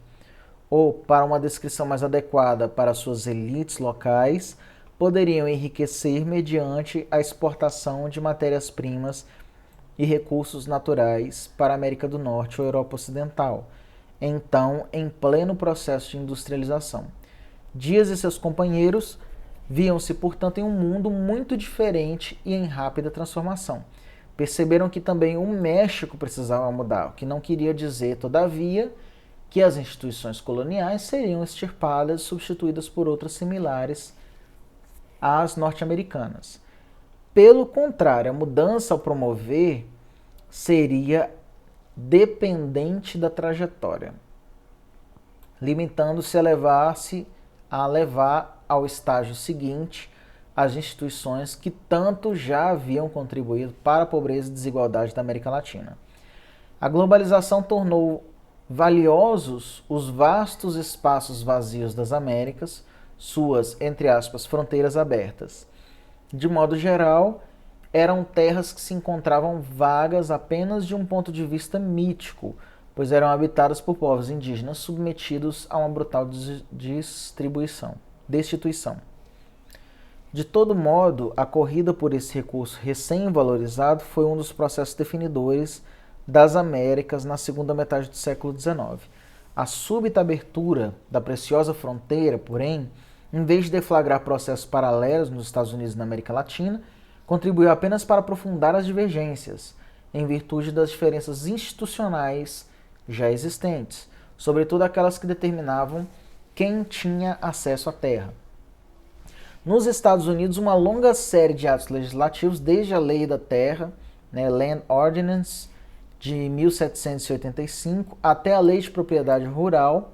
ou, para uma descrição mais adequada para suas elites locais, poderiam enriquecer mediante a exportação de matérias-primas e recursos naturais para a América do Norte ou Europa Ocidental, então em pleno processo de industrialização. Dias e seus companheiros viam-se, portanto, em um mundo muito diferente e em rápida transformação. Perceberam que também o México precisava mudar, o que não queria dizer, todavia, que as instituições coloniais seriam extirpadas e substituídas por outras similares às norte-americanas. Pelo contrário, a mudança ao promover seria dependente da trajetória, limitando-se a levar ao estágio seguinte as instituições que tanto já haviam contribuído para a pobreza e desigualdade da América Latina. A globalização tornou valiosos os vastos espaços vazios das Américas, suas, entre aspas, fronteiras abertas. De modo geral, eram terras que se encontravam vagas apenas de um ponto de vista mítico, pois eram habitadas por povos indígenas submetidos a uma brutal destituição. De todo modo, a corrida por esse recurso recém-valorizado foi um dos processos definidores das Américas na segunda metade do século XIX. A súbita abertura da preciosa fronteira, porém, em vez de deflagrar processos paralelos nos Estados Unidos e na América Latina, contribuiu apenas para aprofundar as divergências, em virtude das diferenças institucionais já existentes, sobretudo aquelas que determinavam quem tinha acesso à terra. Nos Estados Unidos, uma longa série de atos legislativos, desde a Lei da Terra, Land Ordinance, de 1785, até a Lei de Propriedade Rural,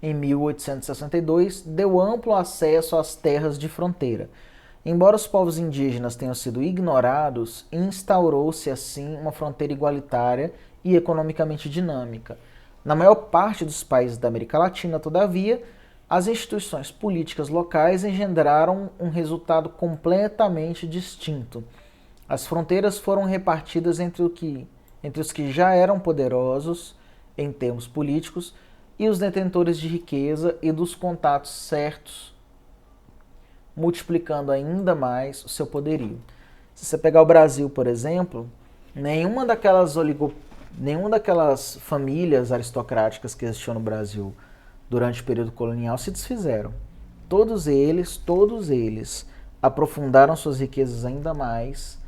em 1862, deu amplo acesso às terras de fronteira. Embora os povos indígenas tenham sido ignorados, instaurou-se assim uma fronteira igualitária e economicamente dinâmica. Na maior parte dos países da América Latina, todavia, as instituições políticas locais engendraram um resultado completamente distinto. As fronteiras foram repartidas entre os que já eram poderosos em termos políticos e os detentores de riqueza e dos contatos certos, multiplicando ainda mais o seu poderio. Se você pegar o Brasil, por exemplo, nenhuma daquelas famílias aristocráticas que existiam no Brasil durante o período colonial se desfizeram. Todos eles aprofundaram suas riquezas ainda mais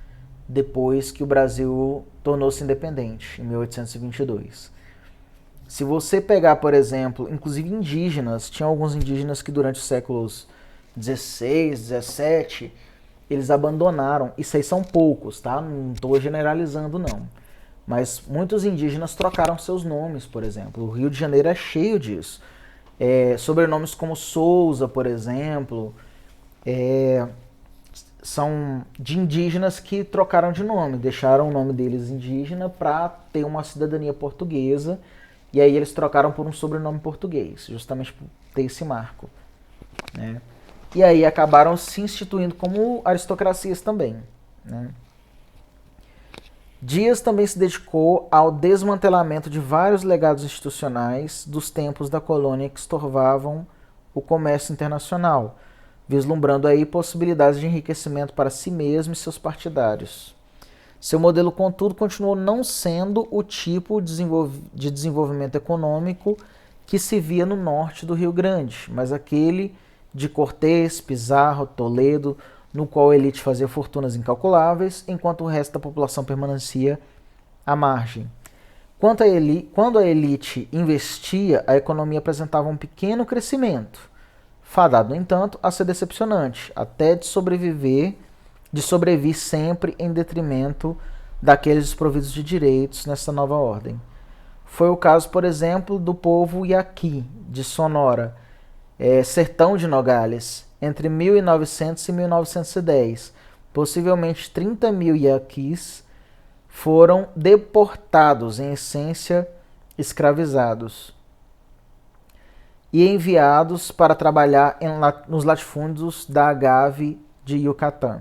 depois que o Brasil tornou-se independente, em 1822. Se você pegar, por exemplo, inclusive indígenas, tinha alguns indígenas que durante os séculos XVI, XVII, eles abandonaram. Isso aí são poucos, tá? Não estou generalizando, não. Mas muitos indígenas trocaram seus nomes, por exemplo. O Rio de Janeiro é cheio disso. Sobrenomes como Souza, por exemplo, são de indígenas que trocaram de nome, deixaram o nome deles indígena para ter uma cidadania portuguesa, e aí eles trocaram por um sobrenome português, justamente por ter esse marco, né? E aí acabaram se instituindo como aristocracias também, né? Dias também se dedicou ao desmantelamento de vários legados institucionais dos tempos da colônia que estorvavam o comércio internacional, vislumbrando aí possibilidades de enriquecimento para si mesmo e seus partidários. Seu modelo, contudo, continuou não sendo o tipo de desenvolvimento econômico que se via no norte do Rio Grande, mas aquele de Cortés, Pizarro, Toledo, no qual a elite fazia fortunas incalculáveis, enquanto o resto da população permanecia à margem. Quando a elite investia, a economia apresentava um pequeno crescimento, fadado, no entanto, a ser decepcionante, até de sobrevir sempre em detrimento daqueles desprovidos de direitos nessa nova ordem. Foi o caso, por exemplo, do povo Yaqui, de Sonora, sertão de Nogales, entre 1900 e 1910. Possivelmente 30 mil Yaquis foram deportados, em essência escravizados, e enviados para trabalhar nos latifúndios da agave de Yucatán.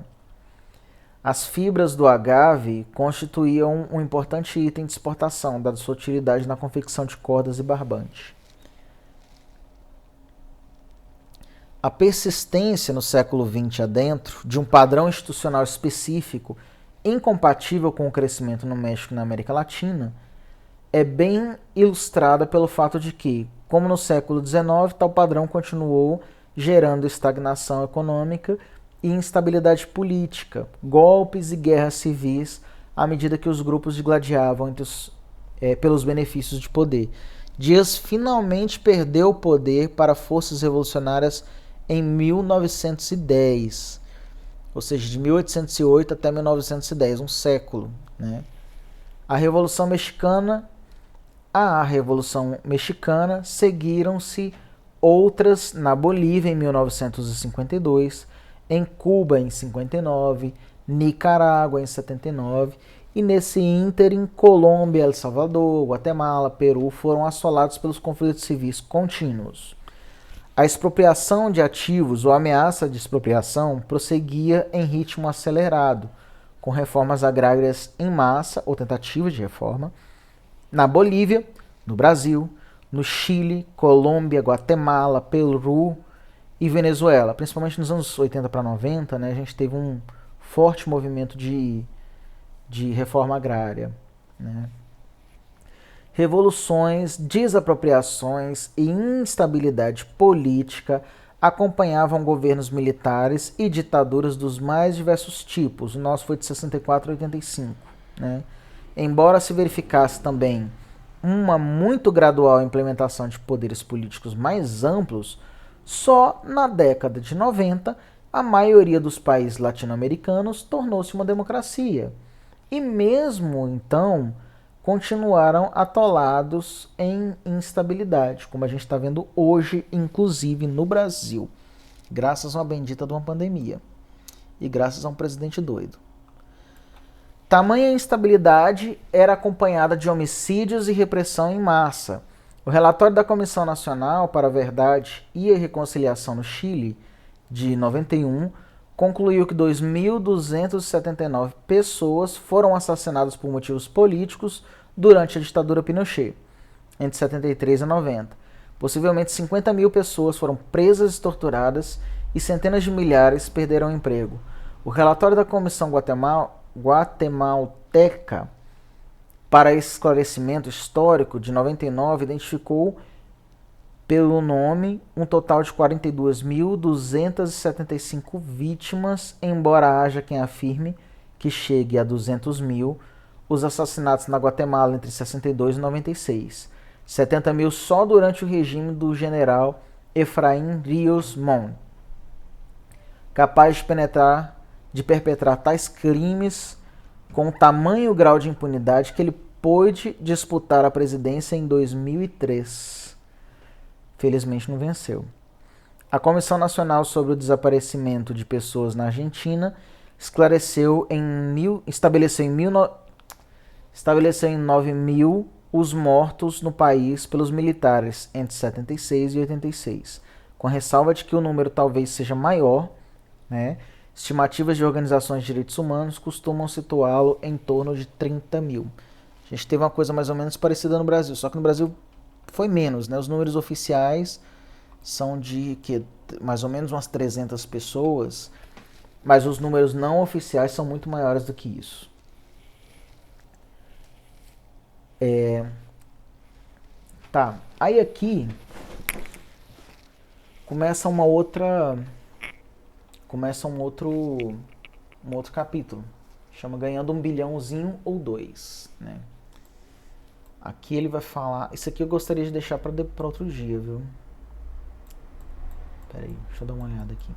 As fibras do agave constituíam um importante item de exportação, dada sua utilidade na confecção de cordas e barbante. A persistência no século XX adentro de um padrão institucional específico incompatível com o crescimento no México e na América Latina é bem ilustrada pelo fato de que, como no século XIX, tal padrão continuou gerando estagnação econômica e instabilidade política, golpes e guerras civis à medida que os grupos digladiavam pelos benefícios de poder. Dias finalmente perdeu o poder para forças revolucionárias em 1910, ou seja, de 1808 até 1910, um século, né? À Revolução Mexicana seguiram-se outras na Bolívia em 1952, em Cuba em 59, Nicarágua em 79, e nesse ínterim, Colômbia, El Salvador, Guatemala, Peru foram assolados pelos conflitos civis contínuos. A expropriação de ativos ou ameaça de expropriação prosseguia em ritmo acelerado, com reformas agrárias em massa ou tentativas de reforma, na Bolívia, no Brasil, no Chile, Colômbia, Guatemala, Peru e Venezuela. Principalmente nos anos 80 para 90, né, a gente teve um forte movimento de reforma agrária, né? Revoluções, desapropriações e instabilidade política acompanhavam governos militares e ditaduras dos mais diversos tipos. O nosso foi de 64 a 85, né? Embora se verificasse também uma muito gradual implementação de poderes políticos mais amplos, só na década de 90 a maioria dos países latino-americanos tornou-se uma democracia. E mesmo então continuaram atolados em instabilidade, como a gente está vendo hoje, inclusive no Brasil, graças a uma bendita de uma pandemia e graças a um presidente doido. Tamanha instabilidade era acompanhada de homicídios e repressão em massa. O relatório da Comissão Nacional para a Verdade e a Reconciliação no Chile, de 91, concluiu que 2.279 pessoas foram assassinadas por motivos políticos durante a ditadura Pinochet, entre 73 e 90. Possivelmente 50 mil pessoas foram presas e torturadas e centenas de milhares perderam o emprego. O relatório da Comissão Guatemalteca para Esclarecimento Histórico, de 99, identificou pelo nome um total de 42.275 vítimas, embora haja quem afirme que chegue a 200 mil os assassinatos na Guatemala entre 62 e 96. 70 mil só durante o regime do general Efraín Ríos Montt, capaz de de perpetrar tais crimes com tamanho grau de impunidade que ele pôde disputar a presidência em 2003. Felizmente não venceu. A Comissão Nacional sobre o Desaparecimento de Pessoas na Argentina estabeleceu em 9.000 os mortos no país pelos militares entre 76 e 86, com a ressalva de que o número talvez seja maior, né? Estimativas de organizações de direitos humanos costumam situá-lo em torno de 30 mil. A gente teve uma coisa mais ou menos parecida no Brasil, só que no Brasil foi menos, né? Os números oficiais são de mais ou menos umas 300 pessoas, mas os números não oficiais são muito maiores do que isso. Tá, aí aqui começa um outro capítulo, chama Ganhando um Bilhãozinho ou Dois, né? Aqui ele vai falar, isso aqui eu gostaria de deixar para outro dia, viu? Peraí, deixa eu dar uma olhada aqui.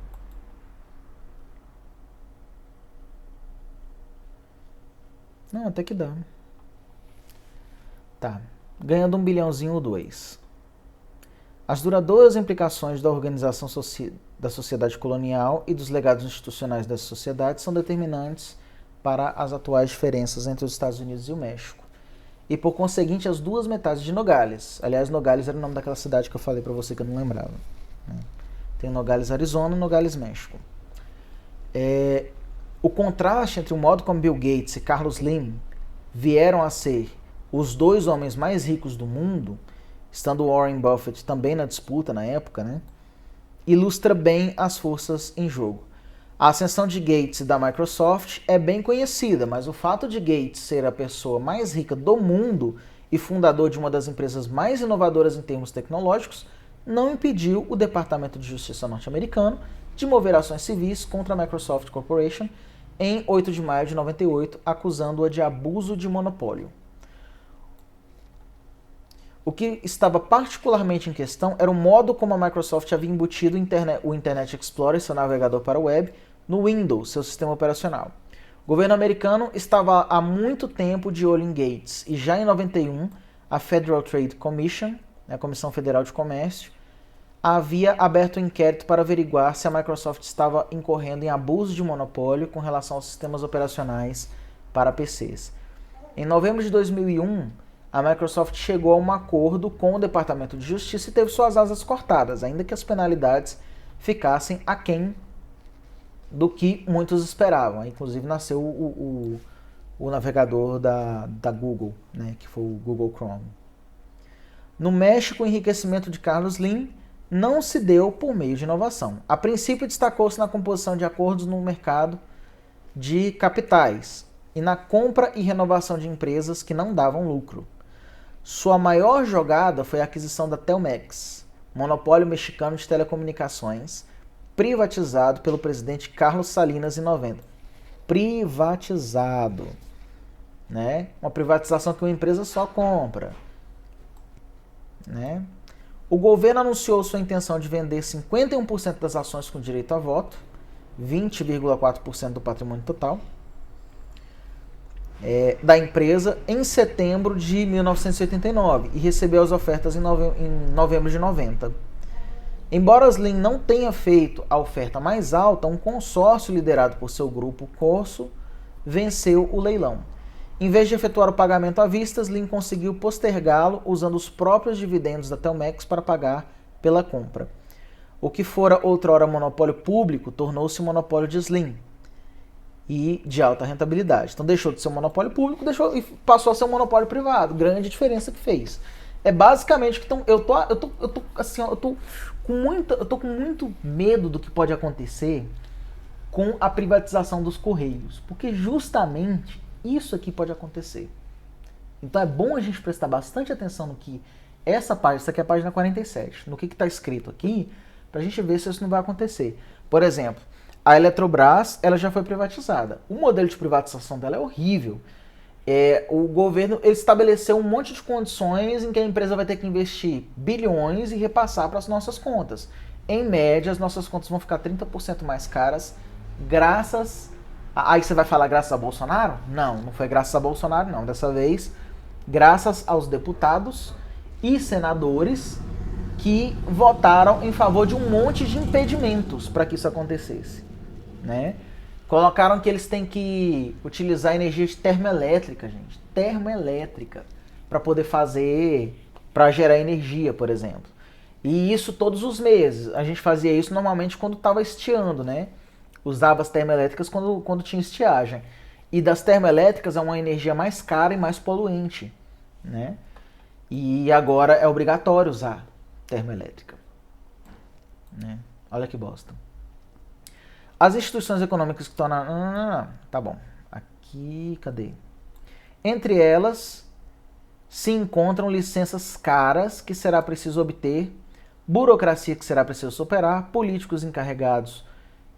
Não, até que dá. Tá, Ganhando um Bilhãozinho ou Dois. As duradouras implicações da organização da sociedade colonial e dos legados institucionais dessa sociedade são determinantes para as atuais diferenças entre os Estados Unidos e o México. E, por conseguinte, as duas metades de Nogales. Aliás, Nogales era o nome daquela cidade que eu falei para você que eu não lembrava, né? Tem Nogales, Arizona e Nogales, México. O contraste entre o modo como Bill Gates e Carlos Slim vieram a ser os dois homens mais ricos do mundo, estando Warren Buffett também na disputa na época, né, ilustra bem as forças em jogo. A ascensão de Gates e da Microsoft é bem conhecida, mas o fato de Gates ser a pessoa mais rica do mundo e fundador de uma das empresas mais inovadoras em termos tecnológicos não impediu o Departamento de Justiça norte-americano de mover ações civis contra a Microsoft Corporation em 8 de maio de 98, acusando-a de abuso de monopólio. O que estava particularmente em questão era o modo como a Microsoft havia embutido o Internet Explorer, seu navegador para a web, no Windows, seu sistema operacional. O governo americano estava há muito tempo de olho em Gates e já em 91, a Federal Trade Commission, a Comissão Federal de Comércio, havia aberto um inquérito para averiguar se a Microsoft estava incorrendo em abuso de monopólio com relação aos sistemas operacionais para PCs. Em novembro de 2001, a Microsoft chegou a um acordo com o Departamento de Justiça e teve suas asas cortadas, ainda que as penalidades ficassem aquém do que muitos esperavam. Inclusive nasceu o navegador da Google, né, que foi o Google Chrome. No México, o enriquecimento de Carlos Slim não se deu por meio de inovação. A princípio, destacou-se na composição de acordos no mercado de capitais e na compra e renovação de empresas que não davam lucro. Sua maior jogada foi a aquisição da Telmex, monopólio mexicano de telecomunicações, privatizado pelo presidente Carlos Salinas em 90. Privatizado, né? Uma privatização que uma empresa só compra, né? O governo anunciou sua intenção de vender 51% das ações com direito a voto, 20,4% do patrimônio total, da empresa em setembro de 1989 e recebeu as ofertas em novembro de 90. Embora Slim não tenha feito a oferta mais alta, um consórcio liderado por seu grupo Corso venceu o leilão. Em vez de efetuar o pagamento à vista, Slim conseguiu postergá-lo usando os próprios dividendos da Telmex para pagar pela compra. O que fora outrora monopólio público tornou-se monopólio de Slim e de alta rentabilidade. Então deixou de ser um monopólio público e passou a ser um monopólio privado. Grande diferença que fez. É basicamente que eu tô com muito medo do que pode acontecer com a privatização dos Correios, porque justamente isso aqui pode acontecer. Então é bom a gente prestar bastante atenção no que essa aqui é a página 47, no que está escrito aqui, para a gente ver se isso não vai acontecer. Por exemplo, a Eletrobras, ela já foi privatizada. O modelo de privatização dela é horrível. O governo ele estabeleceu um monte de condições em que a empresa vai ter que investir bilhões e repassar para as nossas contas. Em média, as nossas contas vão ficar 30% mais caras graças Aí você vai falar graças a Bolsonaro? Não, não foi graças a Bolsonaro, não. Dessa vez, graças aos deputados e senadores que votaram em favor de um monte de impedimentos para que isso acontecesse, né? Colocaram que eles têm que utilizar energia de termoelétrica, gente. Termoelétrica. Para poder fazer, para gerar energia, por exemplo. E isso todos os meses. A gente fazia isso normalmente quando estava estiando, né? Usava as termoelétricas quando tinha estiagem. E das termoelétricas é uma energia mais cara e mais poluente, né? E agora é obrigatório usar termoelétrica, né? Olha que bosta. As instituições econômicas que estão na... Tá bom. Aqui, cadê? Entre elas se encontram licenças caras que será preciso obter, burocracia que será preciso superar, políticos encarregados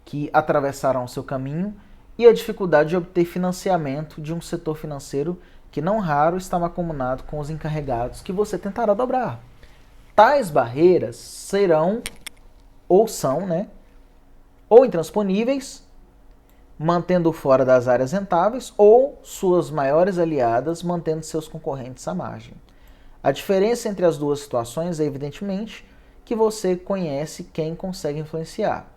que atravessarão o seu caminho e a dificuldade de obter financiamento de um setor financeiro que não raro está mancomunado com os encarregados que você tentará dobrar. Tais barreiras serão ou são, né, ou intransponíveis, mantendo fora das áreas rentáveis, ou suas maiores aliadas, mantendo seus concorrentes à margem. A diferença entre as duas situações é, evidentemente, que você conhece quem consegue influenciar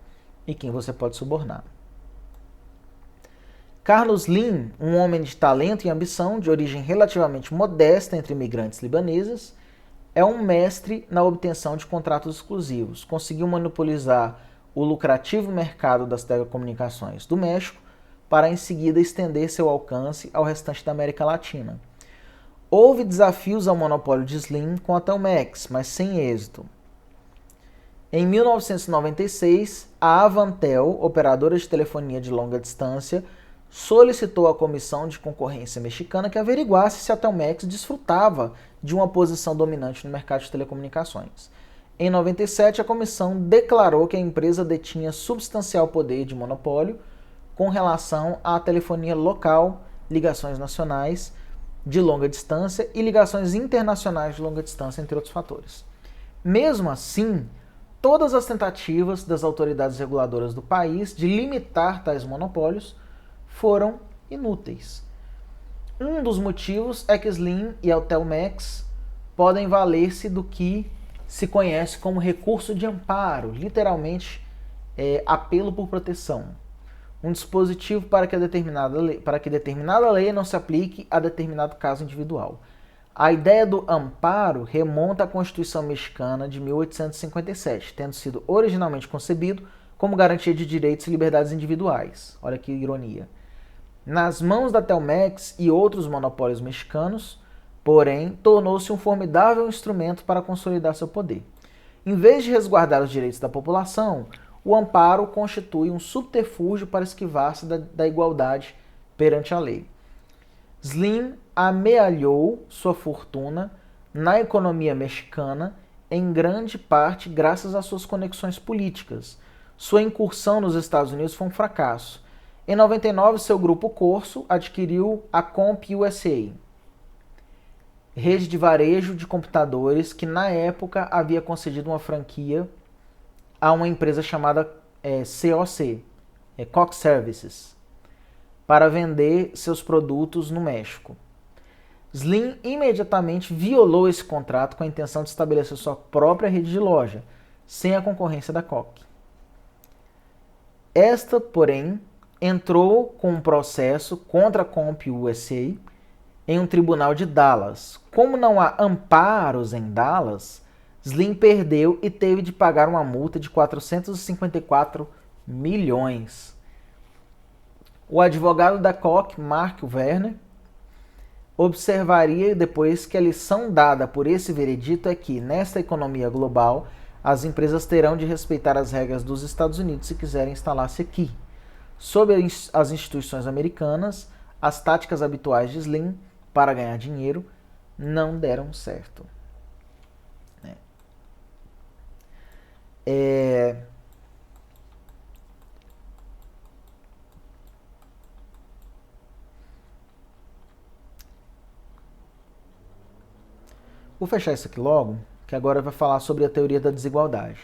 e quem você pode subornar. Carlos Slim, um homem de talento e ambição, de origem relativamente modesta entre imigrantes libaneses, é um mestre na obtenção de contratos exclusivos. Conseguiu monopolizar o lucrativo mercado das telecomunicações do México para em seguida estender seu alcance ao restante da América Latina. Houve desafios ao monopólio de Slim com a Telmex, mas sem êxito. Em 1996, a Avantel, operadora de telefonia de longa distância, solicitou à Comissão de Concorrência Mexicana que averiguasse se a Telmex desfrutava de uma posição dominante no mercado de telecomunicações. Em 97, a comissão declarou que a empresa detinha substancial poder de monopólio com relação à telefonia local, ligações nacionais de longa distância e ligações internacionais de longa distância, entre outros fatores. Mesmo assim, todas as tentativas das autoridades reguladoras do país de limitar tais monopólios foram inúteis. Um dos motivos é que Slim e a Telmex podem valer-se do que se conhece como recurso de amparo, literalmente apelo por proteção. Um dispositivo para que determinada lei não se aplique a determinado caso individual. A ideia do amparo remonta à Constituição Mexicana de 1857, tendo sido originalmente concebido como garantia de direitos e liberdades individuais. Olha que ironia. Nas mãos da Telmex e outros monopólios mexicanos, porém, tornou-se um formidável instrumento para consolidar seu poder. Em vez de resguardar os direitos da população, o amparo constitui um subterfúgio para esquivar-se da igualdade perante a lei. Slim amealhou sua fortuna na economia mexicana em grande parte graças às suas conexões políticas. Sua incursão nos Estados Unidos foi um fracasso. Em 99, seu grupo Corso adquiriu a CompUSA, rede de varejo de computadores que na época havia concedido uma franquia a uma empresa chamada COC, Cox Services, para vender seus produtos no México. Slim imediatamente violou esse contrato com a intenção de estabelecer sua própria rede de loja, sem a concorrência da Cox. Esta, porém, entrou com um processo contra a CompUSA em um tribunal de Dallas. Como não há amparos em Dallas, Slim perdeu e teve de pagar uma multa de 454 milhões. O advogado da Cox, Mark Werner, observaria depois que a lição dada por esse veredito é que, nesta economia global, as empresas terão de respeitar as regras dos Estados Unidos se quiserem instalar-se aqui. Sob as instituições americanas, as táticas habituais de Slim para ganhar dinheiro não deram certo. Vou fechar isso aqui logo, que agora vai falar sobre a teoria da desigualdade.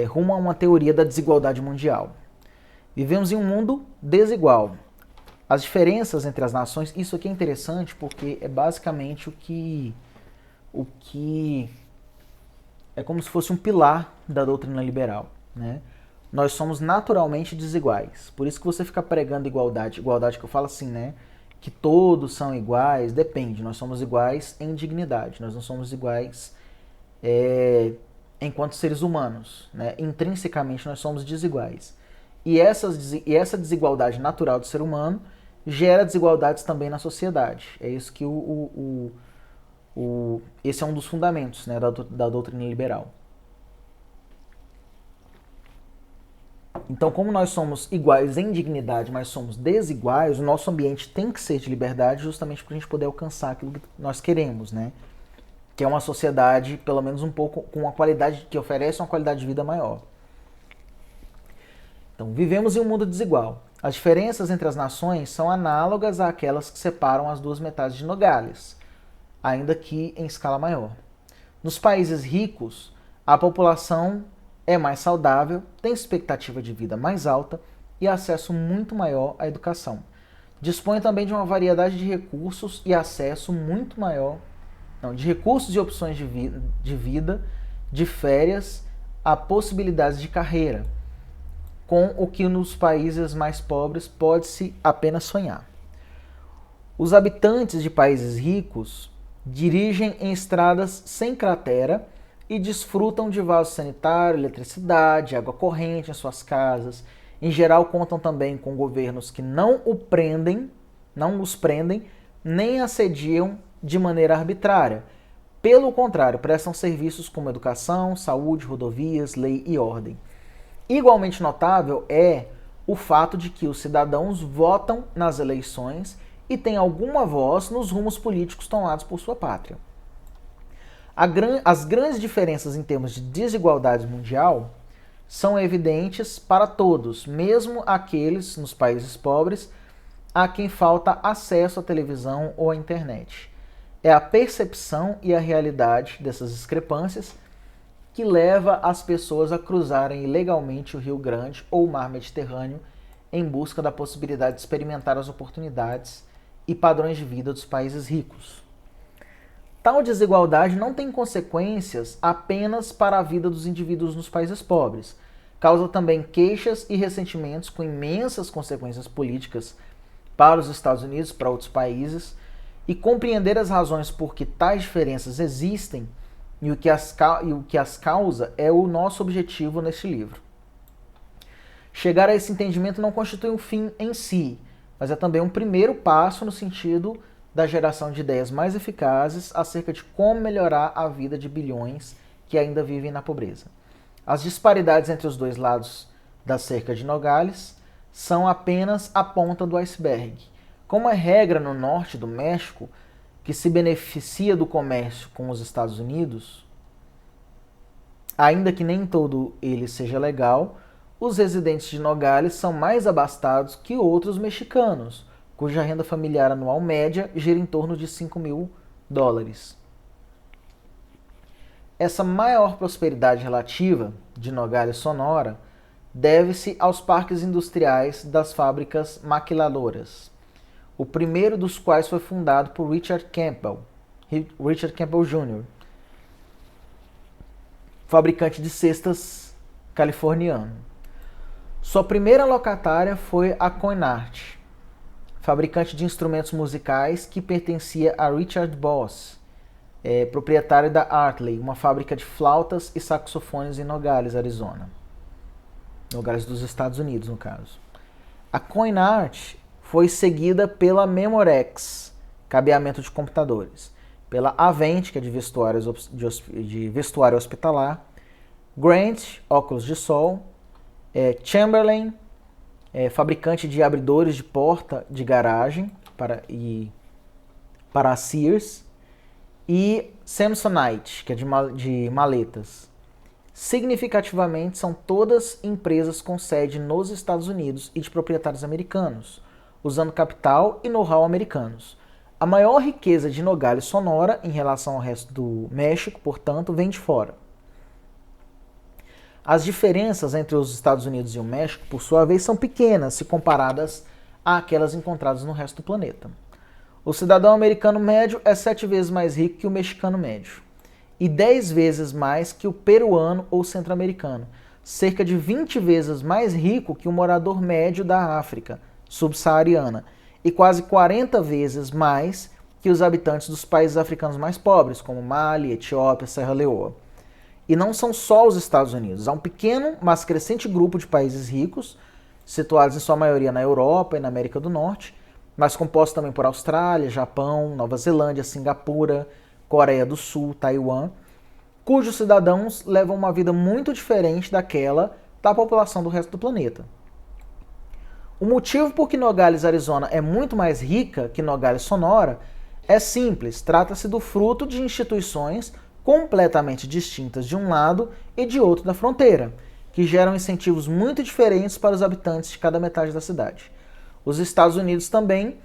Rumo a uma teoria da desigualdade mundial. Vivemos em um mundo desigual. As diferenças entre as nações, isso aqui é interessante porque é basicamente o que é como se fosse um pilar da doutrina liberal, né? Nós somos naturalmente desiguais. Por isso que você fica pregando igualdade. Igualdade que eu falo assim, né? Que todos são iguais, depende. Nós somos iguais em dignidade. Nós não somos iguais enquanto seres humanos, né? Intrinsecamente nós somos desiguais. E essa desigualdade natural do ser humano gera desigualdades também na sociedade. É isso que esse é um dos fundamentos, né, da doutrina liberal. Então, como nós somos iguais em dignidade, mas somos desiguais, o nosso ambiente tem que ser de liberdade justamente para a gente poder alcançar aquilo que nós queremos, né? Que é uma sociedade, pelo menos um pouco, com uma qualidade, que oferece uma qualidade de vida maior. Então, vivemos em um mundo desigual. As diferenças entre as nações são análogas àquelas que separam as duas metades de Nogales, ainda que em escala maior. Nos países ricos, a população é mais saudável, tem expectativa de vida mais alta e acesso muito maior à educação. Dispõe também de uma variedade de recursos e acesso muito maior, de recursos e opções de vida, de férias, a possibilidades de carreira, com o que nos países mais pobres pode-se apenas sonhar. Os habitantes de países ricos dirigem em estradas sem cratera e desfrutam de vaso sanitário, eletricidade, água corrente em suas casas. Em geral, contam também com governos que não os prendem, nem assediam de maneira arbitrária. Pelo contrário, prestam serviços como educação, saúde, rodovias, lei e ordem. Igualmente notável é o fato de que os cidadãos votam nas eleições e têm alguma voz nos rumos políticos tomados por sua pátria. As grandes diferenças em termos de desigualdade mundial são evidentes para todos, mesmo aqueles nos países pobres a quem falta acesso à televisão ou à internet. É a percepção e a realidade dessas discrepâncias que leva as pessoas a cruzarem ilegalmente o Rio Grande ou o Mar Mediterrâneo em busca da possibilidade de experimentar as oportunidades e padrões de vida dos países ricos. Tal desigualdade não tem consequências apenas para a vida dos indivíduos nos países pobres. Causa também queixas e ressentimentos com imensas consequências políticas para os Estados Unidos, para outros países, e compreender as razões por que tais diferenças existem e o que as causa é o nosso objetivo neste livro. Chegar a esse entendimento não constitui um fim em si, mas é também um primeiro passo no sentido da geração de ideias mais eficazes acerca de como melhorar a vida de bilhões que ainda vivem na pobreza. As disparidades entre os dois lados da cerca de Nogales são apenas a ponta do iceberg. Como é regra no norte do México, que se beneficia do comércio com os Estados Unidos, ainda que nem todo ele seja legal, os residentes de Nogales são mais abastados que outros mexicanos, cuja renda familiar anual média gira em torno de $5.000. Essa maior prosperidade relativa de Nogales, Sonora, deve-se aos parques industriais das fábricas maquiladoras, o primeiro dos quais foi fundado por Richard Campbell Jr., fabricante de cestas californiano. Sua primeira locatária foi a Coinart, fabricante de instrumentos musicais que pertencia a Richard Boss, proprietário da Artley, uma fábrica de flautas e saxofones em Nogales, Arizona. Nogales dos Estados Unidos, no caso. A Coinart foi seguida pela Memorex, cabeamento de computadores, pela Avent, que é de vestuário hospitalar, Grant, óculos de sol, Chamberlain, fabricante de abridores de porta de garagem para a Sears, e Samsonite, que é de maletas. Significativamente, são todas empresas com sede nos Estados Unidos e de proprietários americanos, usando capital e know-how americanos. A maior riqueza de Nogales, Sonora, em relação ao resto do México, portanto, vem de fora. As diferenças entre os Estados Unidos e o México, por sua vez, são pequenas se comparadas àquelas encontradas no resto do planeta. O cidadão americano médio é 7 vezes mais rico que o mexicano médio e 10 vezes mais que o peruano ou centro-americano, cerca de 20 vezes mais rico que o morador médio da África subsaariana e quase 40 vezes mais que os habitantes dos países africanos mais pobres, como Mali, Etiópia, Serra Leoa. E não são só os Estados Unidos, há um pequeno, mas crescente grupo de países ricos, situados em sua maioria na Europa e na América do Norte, mas composto também por Austrália, Japão, Nova Zelândia, Singapura, Coreia do Sul, Taiwan, cujos cidadãos levam uma vida muito diferente daquela da população do resto do planeta. O motivo por que Nogales, Arizona é muito mais rica que Nogales, Sonora é simples, trata-se do fruto de instituições completamente distintas de um lado e de outro da fronteira, que geram incentivos muito diferentes para os habitantes de cada metade da cidade. Os Estados Unidos também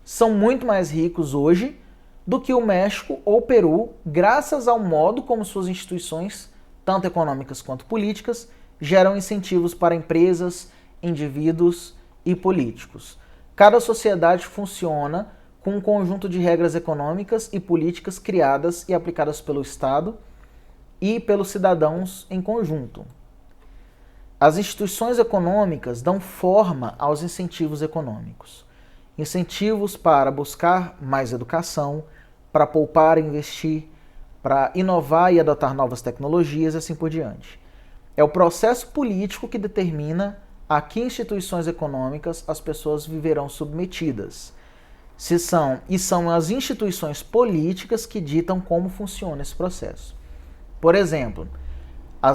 são muito mais ricos hoje do que o México ou o Peru, graças ao modo como suas instituições, tanto econômicas quanto políticas, geram incentivos para empresas, indivíduos e políticos. Cada sociedade funciona com um conjunto de regras econômicas e políticas criadas e aplicadas pelo Estado e pelos cidadãos em conjunto. As instituições econômicas dão forma aos incentivos econômicos. Incentivos para buscar mais educação, para poupar e investir, para inovar e adotar novas tecnologias e assim por diante. É o processo político que determina a que instituições econômicas as pessoas viverão submetidas. São as instituições políticas que ditam como funciona esse processo. Por exemplo,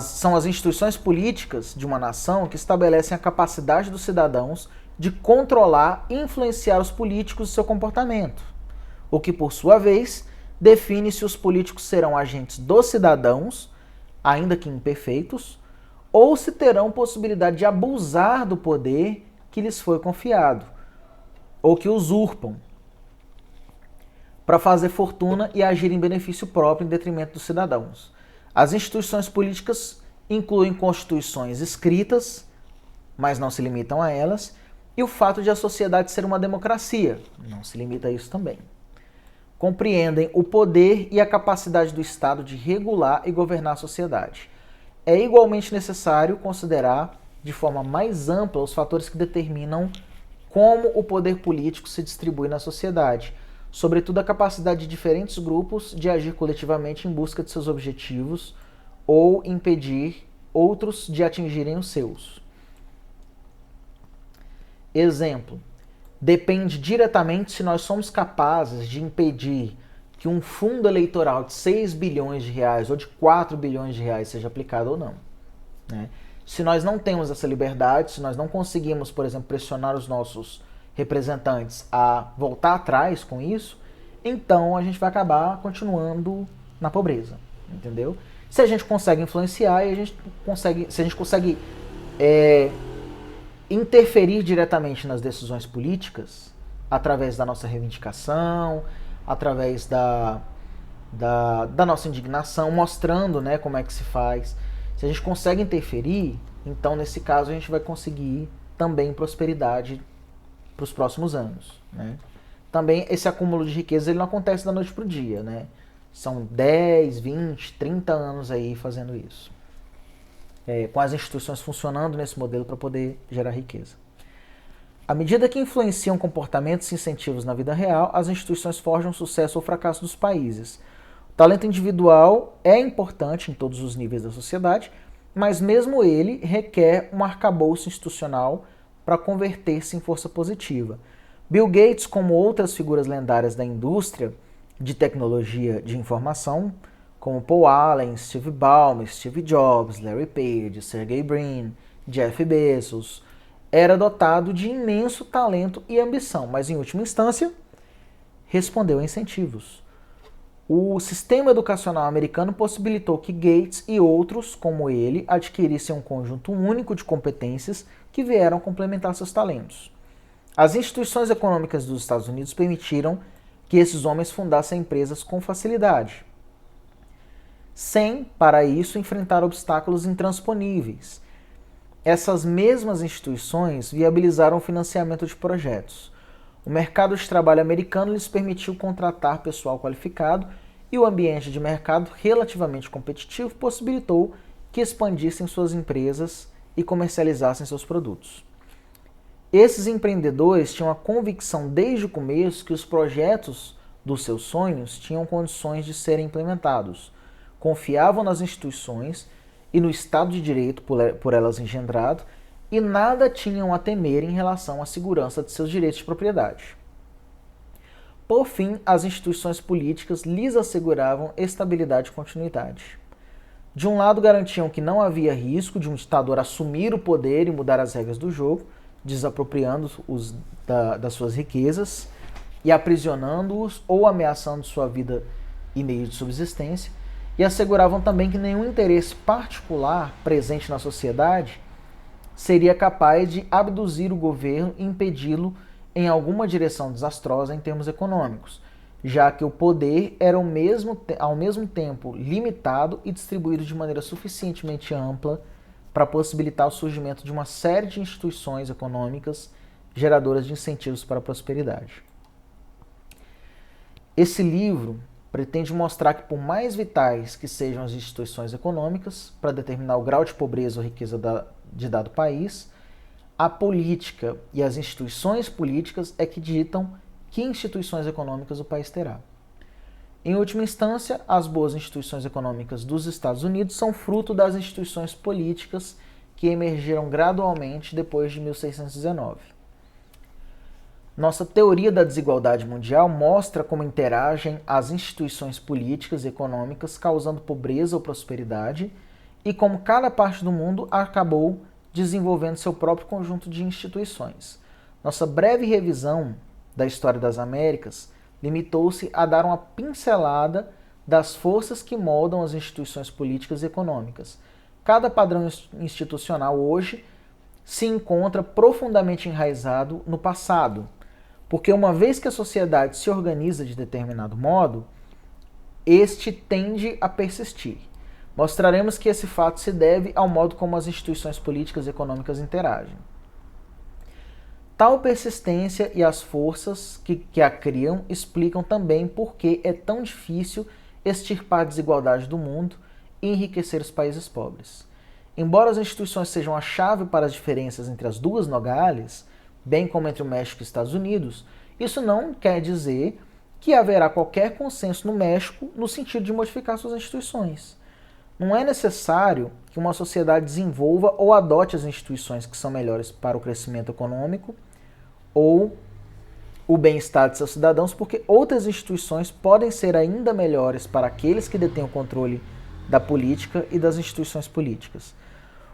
são as instituições políticas de uma nação que estabelecem a capacidade dos cidadãos de controlar e influenciar os políticos e seu comportamento, o que, por sua vez, define se os políticos serão agentes dos cidadãos, ainda que imperfeitos, ou se terão possibilidade de abusar do poder que lhes foi confiado, ou que usurpam, para fazer fortuna e agir em benefício próprio em detrimento dos cidadãos. As instituições políticas incluem constituições escritas, mas não se limitam a elas, e o fato de a sociedade ser uma democracia, não se limita a isso também. Compreendem o poder e a capacidade do Estado de regular e governar a sociedade. É igualmente necessário considerar de forma mais ampla os fatores que determinam como o poder político se distribui na sociedade, sobretudo a capacidade de diferentes grupos de agir coletivamente em busca de seus objetivos ou impedir outros de atingirem os seus. Exemplo: depende diretamente se nós somos capazes de impedir que um fundo eleitoral de 6 bilhões de reais ou de 4 bilhões de reais seja aplicado ou não, né? Se nós não temos essa liberdade, se nós não conseguimos, por exemplo, pressionar os nossos representantes a voltar atrás com isso, então a gente vai acabar continuando na pobreza, entendeu? Se a gente consegue influenciar e se a gente consegue interferir diretamente nas decisões políticas, através da nossa reivindicação, através da nossa indignação, mostrando, né, como é que se faz. Se a gente consegue interferir, então nesse caso a gente vai conseguir também prosperidade para os próximos anos, né? Também esse acúmulo de riqueza ele não acontece da noite para o dia, né? São 10, 20, 30 anos aí fazendo isso. Com as instituições funcionando nesse modelo para poder gerar riqueza. À medida que influenciam comportamentos e incentivos na vida real, as instituições forjam o sucesso ou fracasso dos países. O talento individual é importante em todos os níveis da sociedade, mas mesmo ele requer um arcabouço institucional para converter-se em força positiva. Bill Gates, como outras figuras lendárias da indústria de tecnologia de informação, como Paul Allen, Steve Ballmer, Steve Jobs, Larry Page, Sergey Brin, Jeff Bezos, era dotado de imenso talento e ambição, mas em última instância respondeu a incentivos. O sistema educacional americano possibilitou que Gates e outros, como ele, adquirissem um conjunto único de competências que vieram complementar seus talentos. As instituições econômicas dos Estados Unidos permitiram que esses homens fundassem empresas com facilidade. sem, para isso, enfrentar obstáculos intransponíveis. Essas mesmas instituições viabilizaram o financiamento de projetos. O mercado de trabalho americano lhes permitiu contratar pessoal qualificado e o ambiente de mercado relativamente competitivo possibilitou que expandissem suas empresas e comercializassem seus produtos. Esses empreendedores tinham a convicção desde o começo que os projetos dos seus sonhos tinham condições de serem implementados. Confiavam nas instituições e no Estado de Direito por elas engendrado e nada tinham a temer em relação à segurança de seus direitos de propriedade. Por fim, as instituições políticas lhes asseguravam estabilidade e continuidade. De um lado, garantiam que não havia risco de um ditador assumir o poder e mudar as regras do jogo, desapropriando-os das suas riquezas e aprisionando-os ou ameaçando sua vida e meio de subsistência, e asseguravam também que nenhum interesse particular presente na sociedade seria capaz de abduzir o governo e impedi-lo em alguma direção desastrosa em termos econômicos, já que o poder era ao mesmo tempo limitado e distribuído de maneira suficientemente ampla para possibilitar o surgimento de uma série de instituições econômicas geradoras de incentivos para a prosperidade. Esse livro pretende mostrar que, por mais vitais que sejam as instituições econômicas para determinar o grau de pobreza ou riqueza de dado país, a política e as instituições políticas é que ditam que instituições econômicas o país terá. Em última instância, as boas instituições econômicas dos Estados Unidos são fruto das instituições políticas que emergiram gradualmente depois de 1619. Nossa teoria da desigualdade mundial mostra como interagem as instituições políticas e econômicas causando pobreza ou prosperidade e como cada parte do mundo acabou desenvolvendo seu próprio conjunto de instituições. Nossa breve revisão da história das Américas limitou-se a dar uma pincelada das forças que moldam as instituições políticas e econômicas. Cada padrão institucional hoje se encontra profundamente enraizado no passado, porque uma vez que a sociedade se organiza de determinado modo, este tende a persistir. Mostraremos que esse fato se deve ao modo como as instituições políticas e econômicas interagem. Tal persistência e as forças que a criam explicam também por que é tão difícil extirpar a desigualdade do mundo e enriquecer os países pobres. Embora as instituições sejam a chave para as diferenças entre as duas Nogales, bem como entre o México e os Estados Unidos, isso não quer dizer que haverá qualquer consenso no México no sentido de modificar suas instituições. Não é necessário que uma sociedade desenvolva ou adote as instituições que são melhores para o crescimento econômico ou o bem-estar de seus cidadãos, porque outras instituições podem ser ainda melhores para aqueles que detêm o controle da política e das instituições políticas.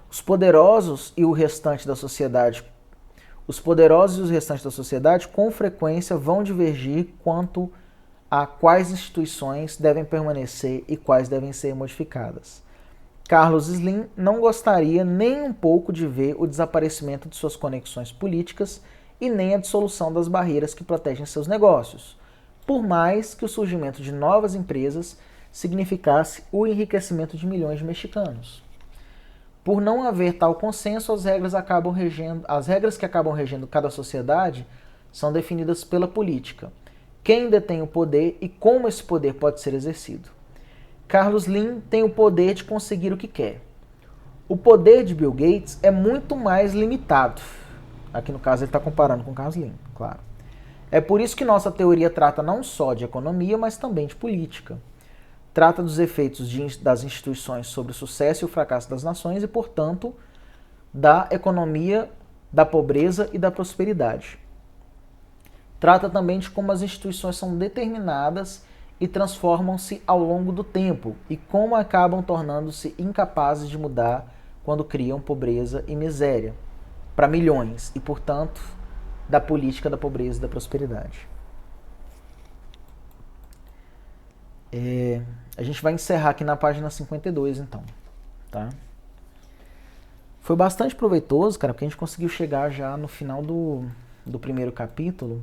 Os poderosos e o restante da sociedade com frequência vão divergir quanto a quais instituições devem permanecer e quais devem ser modificadas. Carlos Slim não gostaria nem um pouco de ver o desaparecimento de suas conexões políticas e nem a dissolução das barreiras que protegem seus negócios, por mais que o surgimento de novas empresas significasse o enriquecimento de milhões de mexicanos. Por não haver tal consenso, as regras que acabam regendo cada sociedade são definidas pela política, quem detém o poder e como esse poder pode ser exercido. Carlos Slim tem o poder de conseguir o que quer. O poder de Bill Gates é muito mais limitado. Aqui no caso ele está comparando com Carlos Slim, claro. É por isso que nossa teoria trata não só de economia, mas também de política. Trata dos efeitos das instituições sobre o sucesso e o fracasso das nações e, portanto, da economia, da pobreza e da prosperidade. Trata também de como as instituições são determinadas e transformam-se ao longo do tempo e como acabam tornando-se incapazes de mudar quando criam pobreza e miséria para milhões e, portanto, da política da pobreza e da prosperidade. A gente vai encerrar aqui na página 52, então. Tá? Foi bastante proveitoso, cara, porque a gente conseguiu chegar já no final do primeiro capítulo.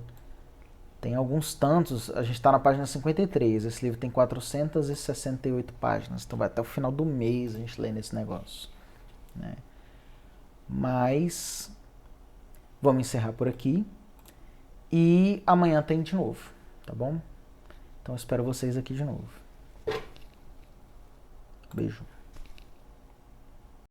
Tem alguns tantos, a gente está na página 53, esse livro tem 468 páginas, então vai até o final do mês a gente lendo esse negócio, né? Mas vamos encerrar por aqui e amanhã tem de novo, tá bom? Então eu espero vocês aqui de novo. Beijo.